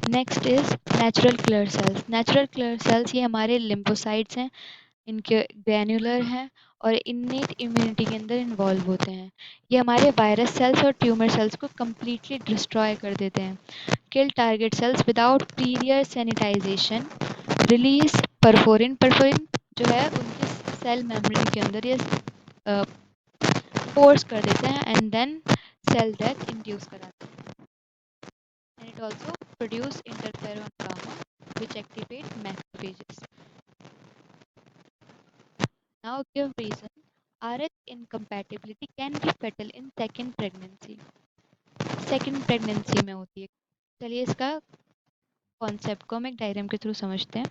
Next is natural killer cells. Natural killer cells ये हमारे लिम्फोसाइट्स हैं, इनके ग्रैन्युलर हैं और इन्नेट इम्यूनिटी के अंदर इन्वॉल्व होते हैं। ये हमारे वायरस सेल्स और ट्यूमर सेल्स को कम्प्लीटली डिस्ट्रॉय कर देते हैं। Kill target cells without prior sensitization, release perforin. Perforin जो है उनके सेल मेम्ब्रेन के अंदर ये फोर्स कर देते हैं and then cell death induce कराते हैं। And it also produce interferon gamma which activate macrophages. Now give reason. RH incompatibility can be fatal in second pregnancy. Second pregnancy में होती है। चलिए इसका कॉन्सेप्ट को हम एक डायग्राम के थ्रू समझते हैं।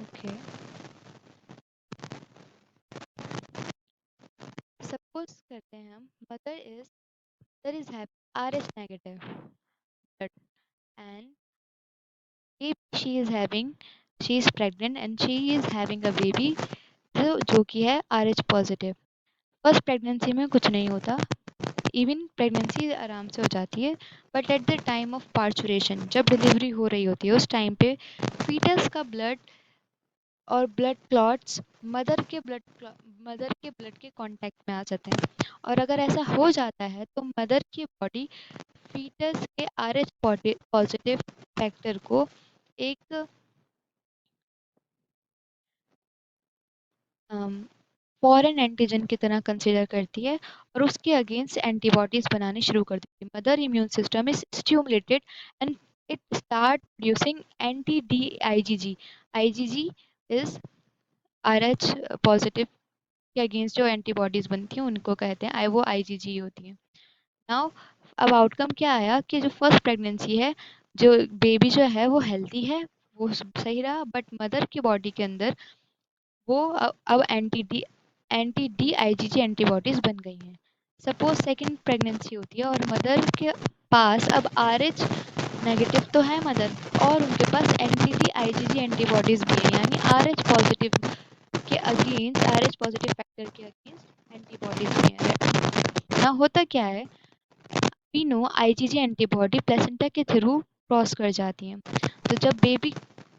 ओके, सपोज करते हैं हम mother is RH negative blood and she is having she is pregnant and she is having a baby जो कि है RH पॉजिटिव। फर्स्ट प्रेगनेंसी में कुछ नहीं होता, इवन प्रेगनेंसी आराम से हो जाती है, but at the time of parturition, जब डिलीवरी हो रही होती है उस टाइम पे फीटस का ब्लड और ब्लड क्लॉट्स मदर के ब्लड के कांटेक्ट में आ जाते हैं। और अगर ऐसा हो जाता है तो मदर की बॉडी फीटस के RH पॉजिटिव फैक्टर को एक फॉरेन एंटीजन की तरह कंसिडर करती है और उसके अगेंस्ट एंटीबॉडीज बनानी शुरू कर देती है। Mother immune system is stimulated and it start producing anti D IgG. IgG is RH positive के अगेंस्ट जो एंटीबॉडीज बनती हैं उनको कहते हैं, वो आईजीजी होती हैं। नाउ अब आउटकम क्या आया कि जो फर्स्ट प्रेगनेंसी है, जो बेबी जो है वो हेल्दी है, वो सही रहा, बट मदर की बॉडी के अंदर वो अब एंटी डी आईजीजी एंटीबॉडीज बन गई हैं। सपोज सेकंड प्रेगनेंसी होती है और मदर के पास अब RH नेगेटिव तो है मदर, और उनके पास एंटी डी आईजीजी एंटीबॉडीज भी हैं, यानी RH पॉजिटिव के अगेंस्ट, RH पॉजिटिव फैक्टर के अगेंस्ट एंटीबॉडीज भी हैं ना। होता क्या है, we know IgG antibody placenta के थ्रू क्रॉस कर जाती हैं। तो जब बेबी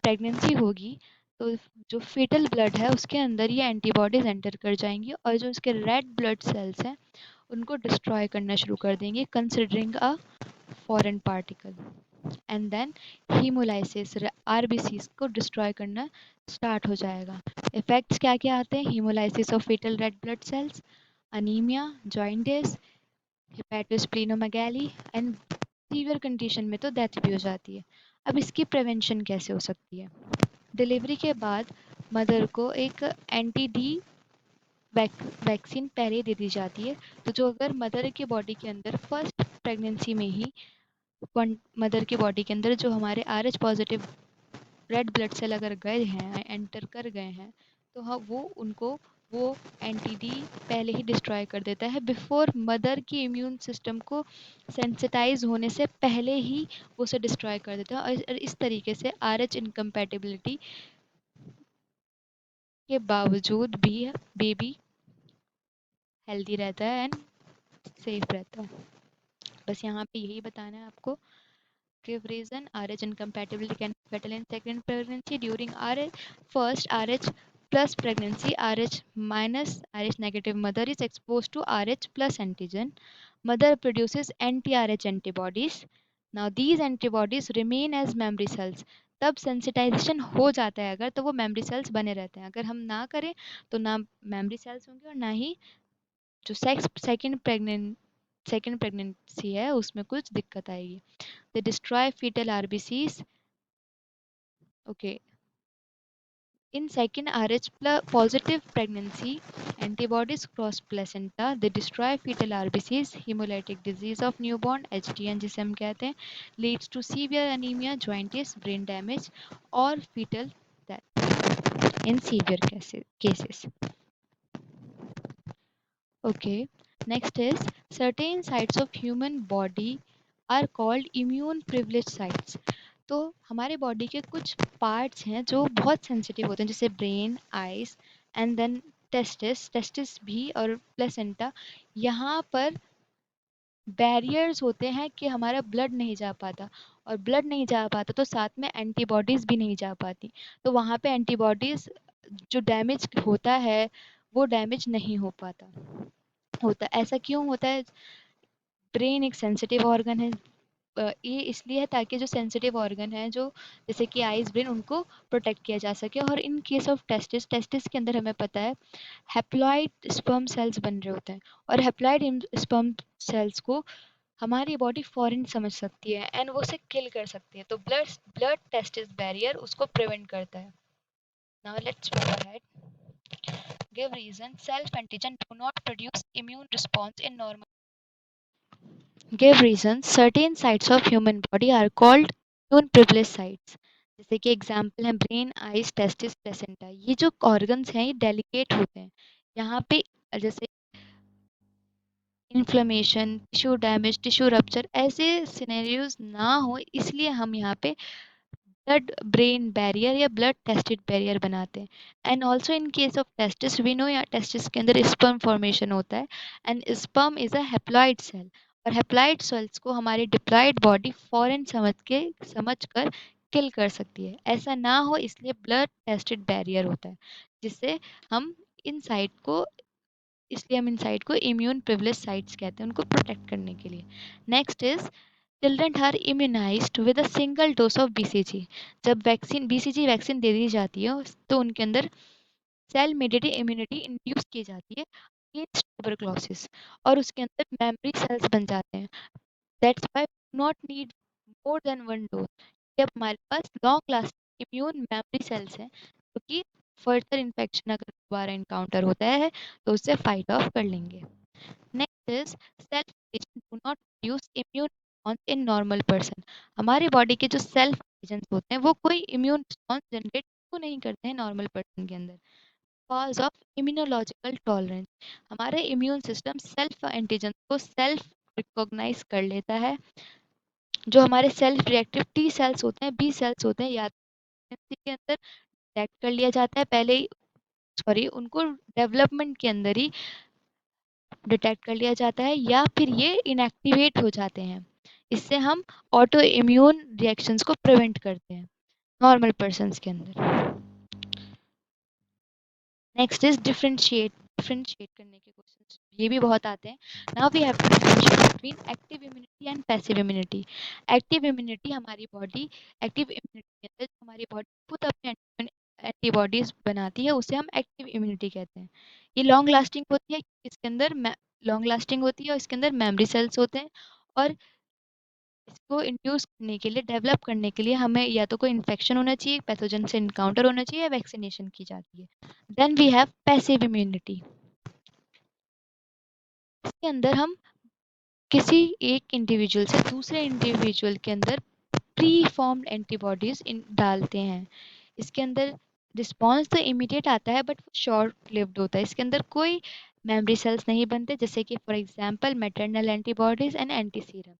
प्रेगनेंसी होगी तो जो फीटल ब्लड है उसके अंदर ये एंटीबॉडीज एंटर कर जाएंगी और जो उसके रेड ब्लड सेल्स हैं उनको डिस्ट्रॉय करना शुरू कर देंगे, considering a foreign particle. And then haemolysis, RBCs को डिस्ट्रॉय करना स्टार्ट हो जाएगा। इफेक्ट्स क्या क्या आते हैं, haemolysis of foetal red blood cells, anaemia, jaundice, hepatosplenomegaly and severe condition में तो डेथ भी हो जाती है। अब इसकी प्रिवेंशन कैसे हो सकती है? डिलीवरी के बाद मदर को एक एंटी डी वैक्सीन पहले ही दे दी जाती है। तो जो अगर मदर की बॉडी के अंदर फर्स्ट प्रेगनेंसी में ही मदर की बॉडी के अंदर जो हमारे RH positive red blood cell अगर गए हैं, एंटर कर गए हैं, तो हाँ वो एंटी डी पहले ही डिस्ट्रॉय कर देता है, बिफोर मदर की इम्यून सिस्टम को सेंसिटाइज होने से पहले ही वो उसे डिस्ट्रॉय कर देता है। और इस तरीके से RH इनकम्पैटिबिलिटी के बावजूद भी बेबी हेल्दी रहता है एंड सेफ रहता है। बस यहाँ पे यही बताना है आपको। Give reason, RH incompatibility can be fatal in second pregnancy. During RH, first RH plus pregnancy, RH minus RH negative mother is exposed to RH plus antigen. Mother produces anti-RH antibodies. Now these antibodies remain as memory cells. तब sensitisation हो जाता है अगर, तो वो memory cells बने रहते हैं। अगर हम ना करें तो ना मेमोरी सेल्स होंगे और ना ही जो सेकेंड प्रेगनेंसी है उसमें कुछ दिक्कत आएगी। They destroy fetal RBCs. Okay. In second RH positive pregnancy, antibodies cross placenta. They destroy fetal RBCs. Hemolytic disease of newborn HDN जिसे हम कहते हैं leads to severe anemia, jaundice, brain damage और fetal death in severe cases. Okay. Next is certain sites of human body are called immune privileged sites. तो हमारे body के कुछ parts हैं जो बहुत सेंसिटिव होते हैं, जैसे brain, eyes and then testis, testis भी और प्लेसेंटा। यहाँ पर बैरियर्स होते हैं कि हमारा ब्लड नहीं जा पाता, और ब्लड नहीं जा पाता तो साथ में एंटीबॉडीज़ भी नहीं जा पाती। तो वहाँ पे एंटीबॉडीज़ जो डैमेज होता है वो डैमेज नहीं हो पाता होता। ऐसा क्यों होता है? ब्रेन एक सेंसिटिव ऑर्गन है। ये इसलिए है ताकि जो सेंसिटिव ऑर्गन है, जो जैसे कि आइज, ब्रेन, उनको प्रोटेक्ट किया जा सके। और इन केस ऑफ टेस्टिस, टेस्टिस के अंदर हमें पता है हैप्लॉइड स्पर्म सेल्स बन रहे होते हैं, और हैप्लॉइड स्पर्म सेल्स को हमारी बॉडी फॉरेन समझ सकती है एंड वो उसे किल कर सकती है। तो ब्लड ब्लड टेस्टिस बैरियर उसको प्रिवेंट करता है। Now let's move ahead. Give reason self antigen do not produce immune response in normal. Give reason certain sites of human body are called immune privilege sites. जैसे कि example है brain, eyes, testis, placenta. ये जो organs हैं ये delicate होते हैं। यहाँ पे जैसे inflammation, tissue damage, tissue rupture, ऐसे सिनेरियोज ना हो, इसलिए हम यहाँ पे ब्लड ब्रेन बैरियर या ब्लड टेस्टिड बैरियर बनाते हैं। And also in case of testis we know, या टेस्टिस के अंदर स्पर्म फॉर्मेशन होता है and sperm is a haploid cell, और हैप्लॉइड सेल्स को हमारी डिप्लॉइड बॉडी फॉरेन समझ कर किल कर सकती है। ऐसा ना हो इसलिए ब्लड टेस्टिड बैरियर होता है, जिससे हम इन साइट को इसलिए हम इन साइट को इम्यून प्रिविलेज साइट्स कहते हैं, उनको प्रोटेक्ट करने के लिए। Next is children are immunised with a single dose of BCG. जब वैक्सीन बीसीजी वैक्सीन दे दी जाती है तो उनके अंदर सेल मेडिएटेड इम्यूनिटी इंड्यूस की जाती है अगेंस्ट ट्यूबरक्लोसिस, और उसके अंदर मेमोरी सेल्स बन जाते हैं। That's why not need more than one dose. जब हमारे पास long lasting immune memory cells हैं, क्योंकि फर्दर इन्फेक्शन अगर दोबारा इनकाउंटर होता है तो उससे फाइट ऑफ कर लेंगे। Next is self antigen do not produce immune response in normal person. हमारी बॉडी के जो सेल्फ एंटीजन होते हैं वो कोई इम्यून रिस्पॉन्स जनरेट क्यों नहीं करते हैं नॉर्मल पर्सन के अंदर? Cause of immunological tolerance. हमारे इम्यून सिस्टम सेल्फ एंटीजन को सेल्फ रिकॉग्नाइज कर लेता है। जो हमारे सेल्फ रिएक्टिव टी सेल्स होते हैं, बी सेल्स होते हैं, या pregnancy के अंदर डिटेक्ट कर लिया जाता है पहले ही, सॉरी, उनको डेवलपमेंट के अंदर ही डिटेक्ट कर लिया जाता है, या फिर ये इनएक्टिवेट हो जाते हैं। इससे हम ऑटो इम्यून रिएक्शंस को प्रिवेंट करते हैं नॉर्मल पर्सन्स के अंदर। Next is differentiate. डिफरेंशिएट करने के क्वेश्चंस ये भी बहुत आते हैं। Now we have to differentiate between active immunity and passive immunity. Active immunity हमारी बॉडी, एक्टिव इम्यूनिटी के अंदर हमारी बॉडी खुद अपने एंटीबॉडीज बनाती है, उसे हम एक्टिव इम्यूनिटी कहते हैं। ये लॉन्ग लास्टिंग होती है, इसके अंदर लॉन्ग लास्टिंग होती है और इसके अंदर मेमोरी सेल्स होते हैं, और इसको इंड्यूस करने के लिए, डेवलप करने के लिए हमें या तो कोई इन्फेक्शन होना चाहिए, पैथोजन से इनकाउंटर होना चाहिए, या वैक्सीनेशन की जाती है। Then we have passive immunity. इसके अंदर हम किसी एक इंडिविजुअल से दूसरे इंडिविजुअल के अंदर प्री फॉर्म्ड एंटीबॉडीज डालते हैं। इसके अंदर रिस्पॉन्स तो इमीडिएट आता है बट शॉर्ट लिव्ड होता है। इसके अंदर कोई मेमोरी सेल्स नहीं बनते, जैसे कि for example maternal antibodies and anti serums.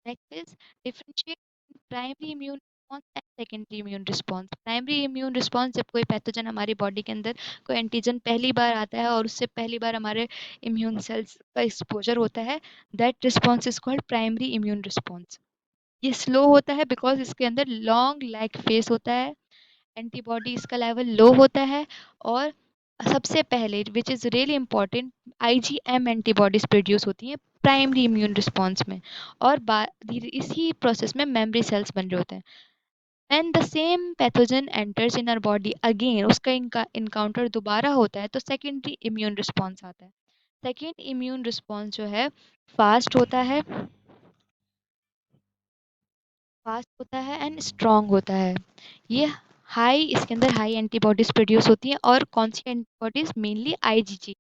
Next is differentiate primary immune response and secondary immune response. Primary immune response जब कोई पैथोजन हमारी बॉडी के अंदर, कोई एंटीजन पहली बार आता है और उससे पहली बार हमारे इम्यून सेल्स का एक्सपोजर होता है, that response is called primary immune response. ये स्लो होता है बिकॉज इसके अंदर लॉन्ग लैग फेस होता है, एंटीबॉडी इसका लेवल लो होता है, और सबसे पहले which is really important, IgM antibodies produce होती हैं प्राइमरी इम्यून रिस्पॉन्स में, और इसी प्रोसेस में मेमोरी सेल्स बन रहे होते हैं। When the same pathogen enters in our body again, उसका इनकाउंटर दोबारा होता है, तो सेकेंडरी इम्यून रिस्पॉन्स आता है। सेकेंड इम्यून रिस्पॉन्स जो है फास्ट होता है, फास्ट होता है एंड स्ट्रॉन्ग होता है। ये हाई, इसके अंदर हाई एंटीबॉडीज प्रोड्यूस होती हैं, और कौन सी एंटीबॉडीज? Mainly IgG.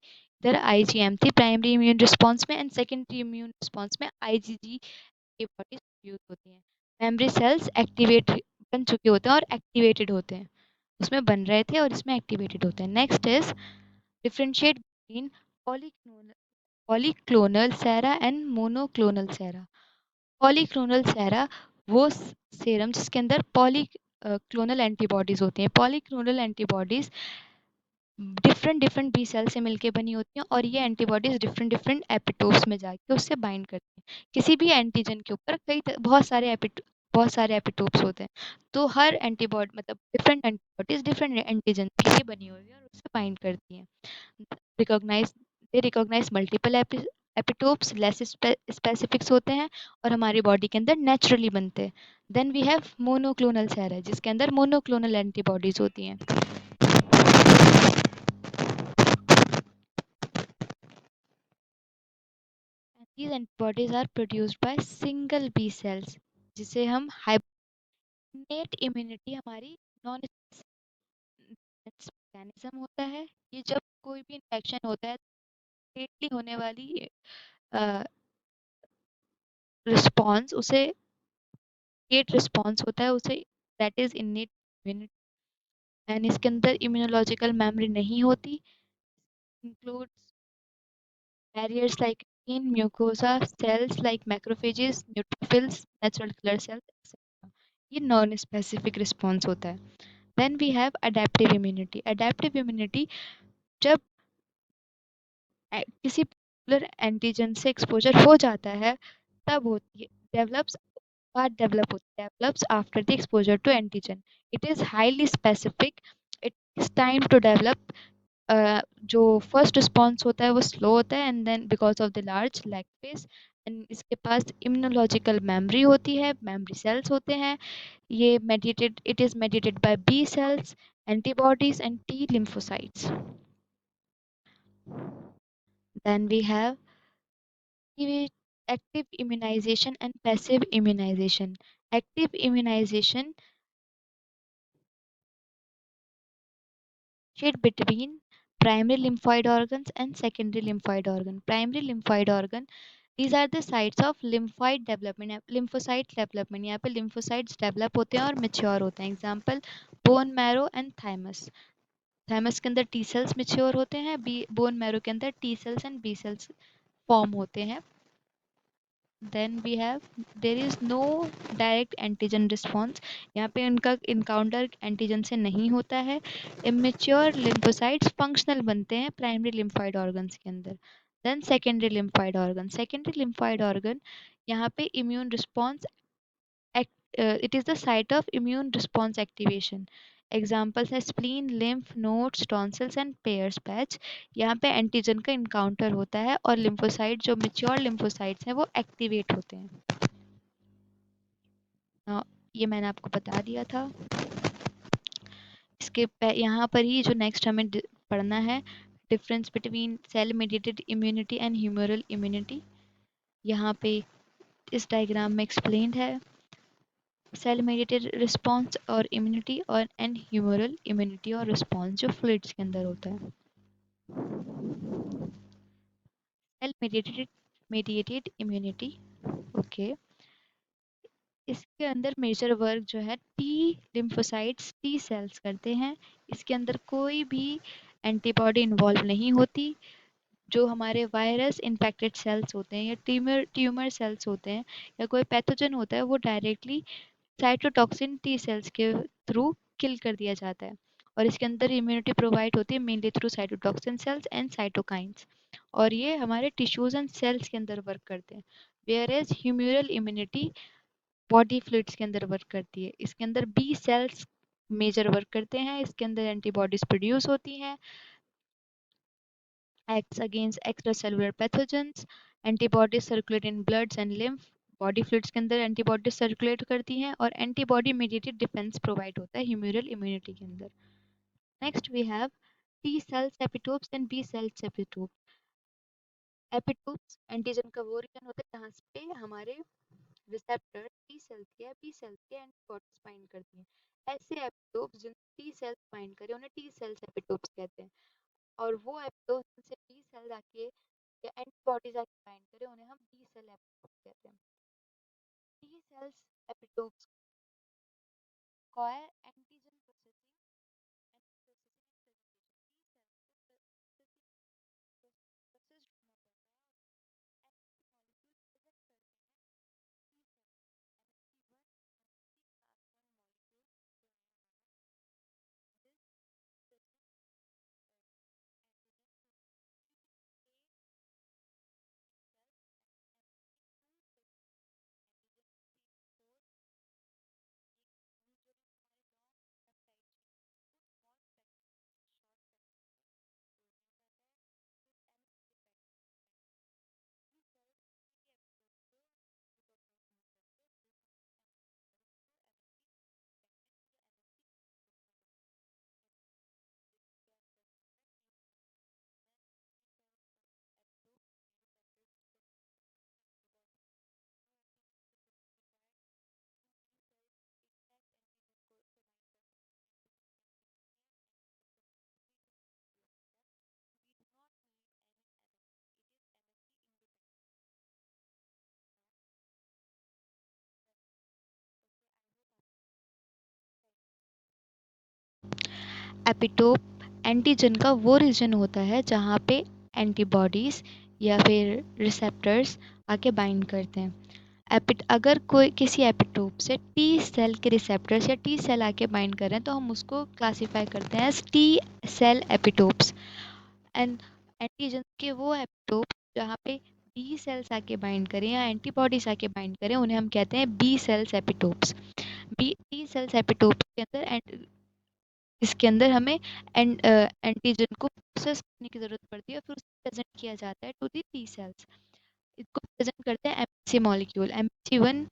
इधर आईजीएम थी प्राइमरी इम्यून रिस्पॉन्स में, एंड सेकेंडरी इम्यून रिस्पॉन्स में आईजीजी एंटीबॉडीज प्रोड्यूस होती हैं। मेमोरी सेल्स एक्टिवेट बन चुके होते हैं और एक्टिवेटेड होते हैं, उसमें बन रहे थे और इसमें एक्टिवेटेड होते हैं। Next is differentiate between polyclonal polyclonal sera and monoclonal sera. Polyclonal sera वो सेरम जिसके अंदर क्लोनल एंटीबॉडीज होती हैं। Polyclonal antibodies different different B cell से मिलके बनी होती हैं और ये एंटीबॉडीज डिफरेंट डिफरेंट एपिटोप्स में जाके उससे बाइंड करती हैं। किसी भी एंटीजन के ऊपर बहुत सारे एपिटोप्स होते हैं। तो हर एंटीबॉडी मतलब डिफरेंट एंटीबॉडीज डिफरेंट एंटीजन के लिए बनी हुई है और उससे बाइंड करती हैं। Recognise they recognise multiple epitopes less specifics होते हैं और हमारी बॉडी के अंदर नेचुरली बनते हैं। देन वी हैव मोनोक्लोनल सेरा जिसके अंदर मोनोक्लोनल एंटीबॉडीज होती हैं। And these antibodies are produced by single B cells जिसे हम हाइब्रिड इम्यूनिटी हमारी नॉन मैकेनिज्म होता है। ये जब कोई भी इन्फेक्शन होता है लेटली होने वाली रिस्पॉन्स उसे गेट रिस्पॉन्स होता है उसे that is innate immunity. And इसके अंदर इम्यूनोलॉजिकल मेमोरी नहीं होती। Includes barriers like skin, mucosa, cells like macrophages, neutrophils, natural killer cells, etc. ये नॉन स्पेसिफिक रिस्पॉन्स होता है। Then we have adaptive immunity. Adaptive immunity जब किसी पर्टिकुलर एंटीजन से एक्सपोजर हो जाता है तब होती है। डेवलप्स बाद डेवलप होती है develops after the exposure to antigen. It is highly specific. It is time to develop. जो फर्स्ट रिस्पॉन्स होता है वो स्लो होता है and then because of the large lag phase. And इसके पास इम्यूनोलॉजिकल मेमोरी होती है मेमोरी सेल्स होते हैं। ये mediated it is mediated by B cells antibodies and T lymphocytes. Then we have active immunization and passive immunization. Active immunization shade between primary lymphoid organs and secondary lymphoid organ. Primary lymphoid organ, these are the sites of lymphoid development, lymphocyte development. यहाँ पे lymphocytes develop होते हैं और mature होते हैं. Example bone marrow and thymus. thymus के अंदर T cells mature होते हैं, bone marrow के अंदर T cells and B cells form होते हैं. Then we have there is no direct antigen response. यहाँ पे उनका इनकाउंटर एंटीजन से नहीं होता है. इमेच्योर लिम्फोसाइट्स फंक्शनल बनते हैं प्राइमरी लिम्फॉइड ऑर्गन्स के अंदर. Then secondary lymphoid organ. Secondary lymphoid organ यहाँ पे immune response it is the site of immune response activation. Examples है spleen, lymph nodes, tonsils and Peyer's patch. यहाँ पे antigen का इनकाउंटर होता है और लिम्फोसाइट जो मेच्योर लिम्फोसाइट्स हैं वो एक्टिवेट होते हैं. Now, ये मैंने आपको बता दिया था. यहाँ पर ही जो नेक्स्ट हमें पढ़ना है difference between cell mediated immunity and humoral immunity. यहाँ पे इस डायग्राम में एक्सप्लेन्ड है सेल मेडिएटेड रिस्पॉन्स और इम्यूनिटी और एंड ह्यूमरल इम्यूनिटी और रिस्पॉन्स जो फ्लूइड्स के अंदर होता है. Cell mediated immunity okay. इसके अंदर मेजर वर्क जो है टी लिम्फोसाइट्स टी सेल्स करते हैं. इसके अंदर कोई भी एंटीबॉडी इन्वॉल्व नहीं होती. जो हमारे वायरस इन्फेक्टेड सेल्स होते हैं या ट्यूमर सेल्स होते हैं या कोई पैथोजन होता है वो डायरेक्टली साइटोटॉक्सिन टी सेल्स के थ्रू किल कर दिया जाता है. और इसके अंदर इम्यूनिटी प्रोवाइड होती है mainly through cytotoxin cells and cytokines. और ये हमारे टिश्यूज एंड सेल्स के अंदर वर्क करते हैं. Whereas humoral immunity body fluids के अंदर वर्क करती है. इसके अंदर बी सेल्स मेजर वर्क करते हैं. इसके अंदर एंटीबॉडीज प्रोड्यूस होती हैं. Acts against extracellular pathogens. Antibodies circulate in bloods and lymph. Body fluids के अंदर एंटीबॉडीज सर्कुलेट करती हैं और एंटीबॉडी मेडिएटेड डिफेंस प्रोवाइड होता है ह्यूमरल इम्यूनिटी के अंदर. Next we have T cells epitopes and B cells epitope. Epitopes antigen का वो रीजन होता है जहाँ पे हमारे रिसेप्टर टी सेल्स के या बी सेल्स के एंटीबॉडीज बाइंड करती हैं. ऐसे एपिटोप्स जिन टी सेल्स बाइंड करें उन्हें टी सेल्स एपिटोप्स कहते हैं. और वो एपिटोप्स जिनसे बी सेल आके या एंटीबॉडीज आके बाइंड करें उन्हें हम बी सेल एपिटोप्स कहते हैं. T cells epitopes require antigen processing and presentation. Epitope antigen का वो रीजन होता है जहाँ पे एंटीबॉडीज या फिर रिसेप्टर्स आके बाइंड करते हैं। अगर कोई किसी एपिटोप से टी सेल के रिसेप्टर्स या टी सेल आके बाइंड कर रहे हैं तो हम उसको क्लासिफाई करते हैं as T cell epitopes. And antigen के वो एपिटोप जहाँ पे बी सेल्स आके बाइंड करें या एंटीबॉडीज आके बाइंड करें उन्हें हम कहते हैं B cells epitopes. B T cells epitope के अंदर इसके अंदर हमें एंटीजन को प्रोसेस करने की जरूरत पड़ती है, फिर उसे प्रेजेंट किया जाता है टू दी टी सेल्स। इसको प्रेजेंट करते हैं MHC molecule. MHC one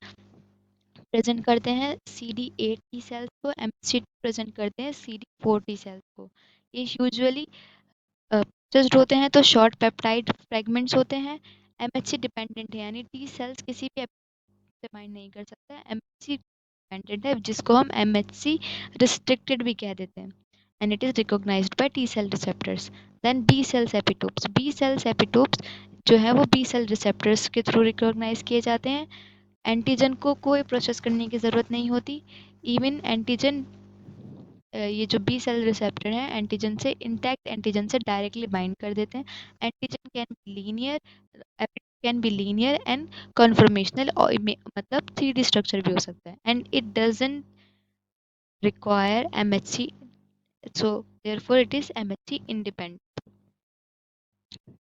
present करते हैं CD8 टी सेल्स को, एमएचसी टू प्रेजेंट करते हैं CD4 टी सेल्स को। ये यूजुअली प्रोसेस्ड होते हैं तो शॉर्ट पेप्टाइड फ्रेगमेंट्स होते हैं। एमएचसी डिपेंडेंट है, यानी टी सेल्स किसी भी से बाइंड नहीं कर सकता है। एमएचसी डिपेंडेंट है जिसको हम एमएचसी रिस्ट्रिक्टेड भी कह देते हैं, and it is recognized by T cell receptors. Then B cells epitopes. B cells epitopes जो है वो B cell receptors के थ्रू रिकॉग्नाइज किए जाते हैं। एंटीजन को कोई प्रोसेस करने की ज़रूरत नहीं होती। इवन एंटीजन ये जो बी सेल रिसेप्टर हैं एंटीजन से इंटैक्ट एंटीजन से डायरेक्टली बाइंड कर देते हैं। Antigen can be linear and conformational, और मतलब 3D स्ट्रक्चर भी हो सकता है, and it doesn't require MHC, so therefore it is MHC independent.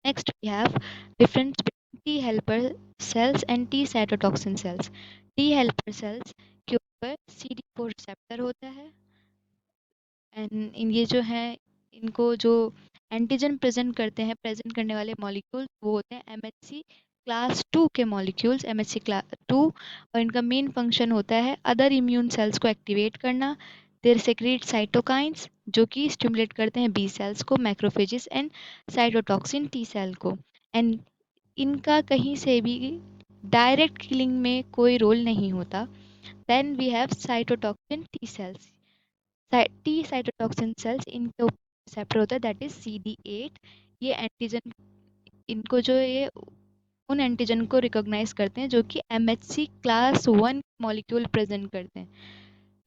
Next we have difference between T helper cells and T cytotoxin cells. T helper cells के ऊपर CD4 receptor होता है, एंड इन ये जो है इनको जो एंटीजन प्रेजेंट करने वाले मॉलिक्यूल्स वो होते हैं MHC क्लास 2 के मॉलिक्यूल्स, MHC क्लास 2, और इनका मेन फंक्शन होता है अदर इम्यून सेल्स को एक्टिवेट करना। देर सेक्रेट साइटोकाइंस जो कि स्टिमुलेट करते हैं बी सेल्स को, macrophages and cytotoxin T cell को। एंड इनका कहीं से भी डायरेक्ट किलिंग में कोई रोल नहीं होता। Then we have cytotoxin T cells. T cytotoxin cells इनके ऊपर रिसेप्टर होता है दैट इज CD8। ये एंटीजन इनको जो ये उन एंटीजन को रिकॉग्नाइज करते हैं जो कि MHC क्लास 1 मॉलिक्यूल प्रेजेंट करते हैं।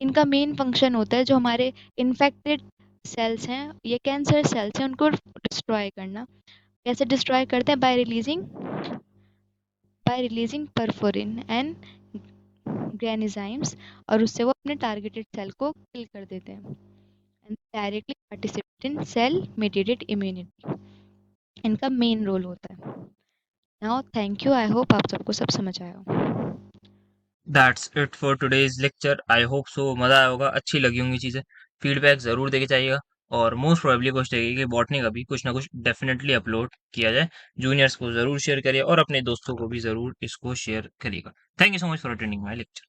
इनका मेन फंक्शन होता है जो हमारे इन्फेक्टेड सेल्स हैं, ये कैंसर सेल्स हैं, उनको डिस्ट्रॉय करना। कैसे डिस्ट्रॉय करते हैं? बाय रिलीजिंग परफोरिन एंड ग्रेनिजाइम्स, और उससे वो अपने टारगेटेड सेल को किल कर देते हैं। And directly participate in cell mediated immunity, इनका मेन रोल होता है। Now thank you, I hope आप सबको सब समझ आया हो। That's it for today's lecture. I hope so मजा आया होगा, अच्छी लगी होंगी चीजें। फीडबैक जरूर देके जाइएगा, और मोस्ट प्रोबेबली कोशिश रहेगी कि बॉटनी का भी कुछ ना कुछ डेफिनेटली अपलोड किया जाए। जूनियर्स को जरूर शेयर करिए और अपने दोस्तों को भी जरूर इसको शेयर करिएगा। Thank you so much for attending my lecture.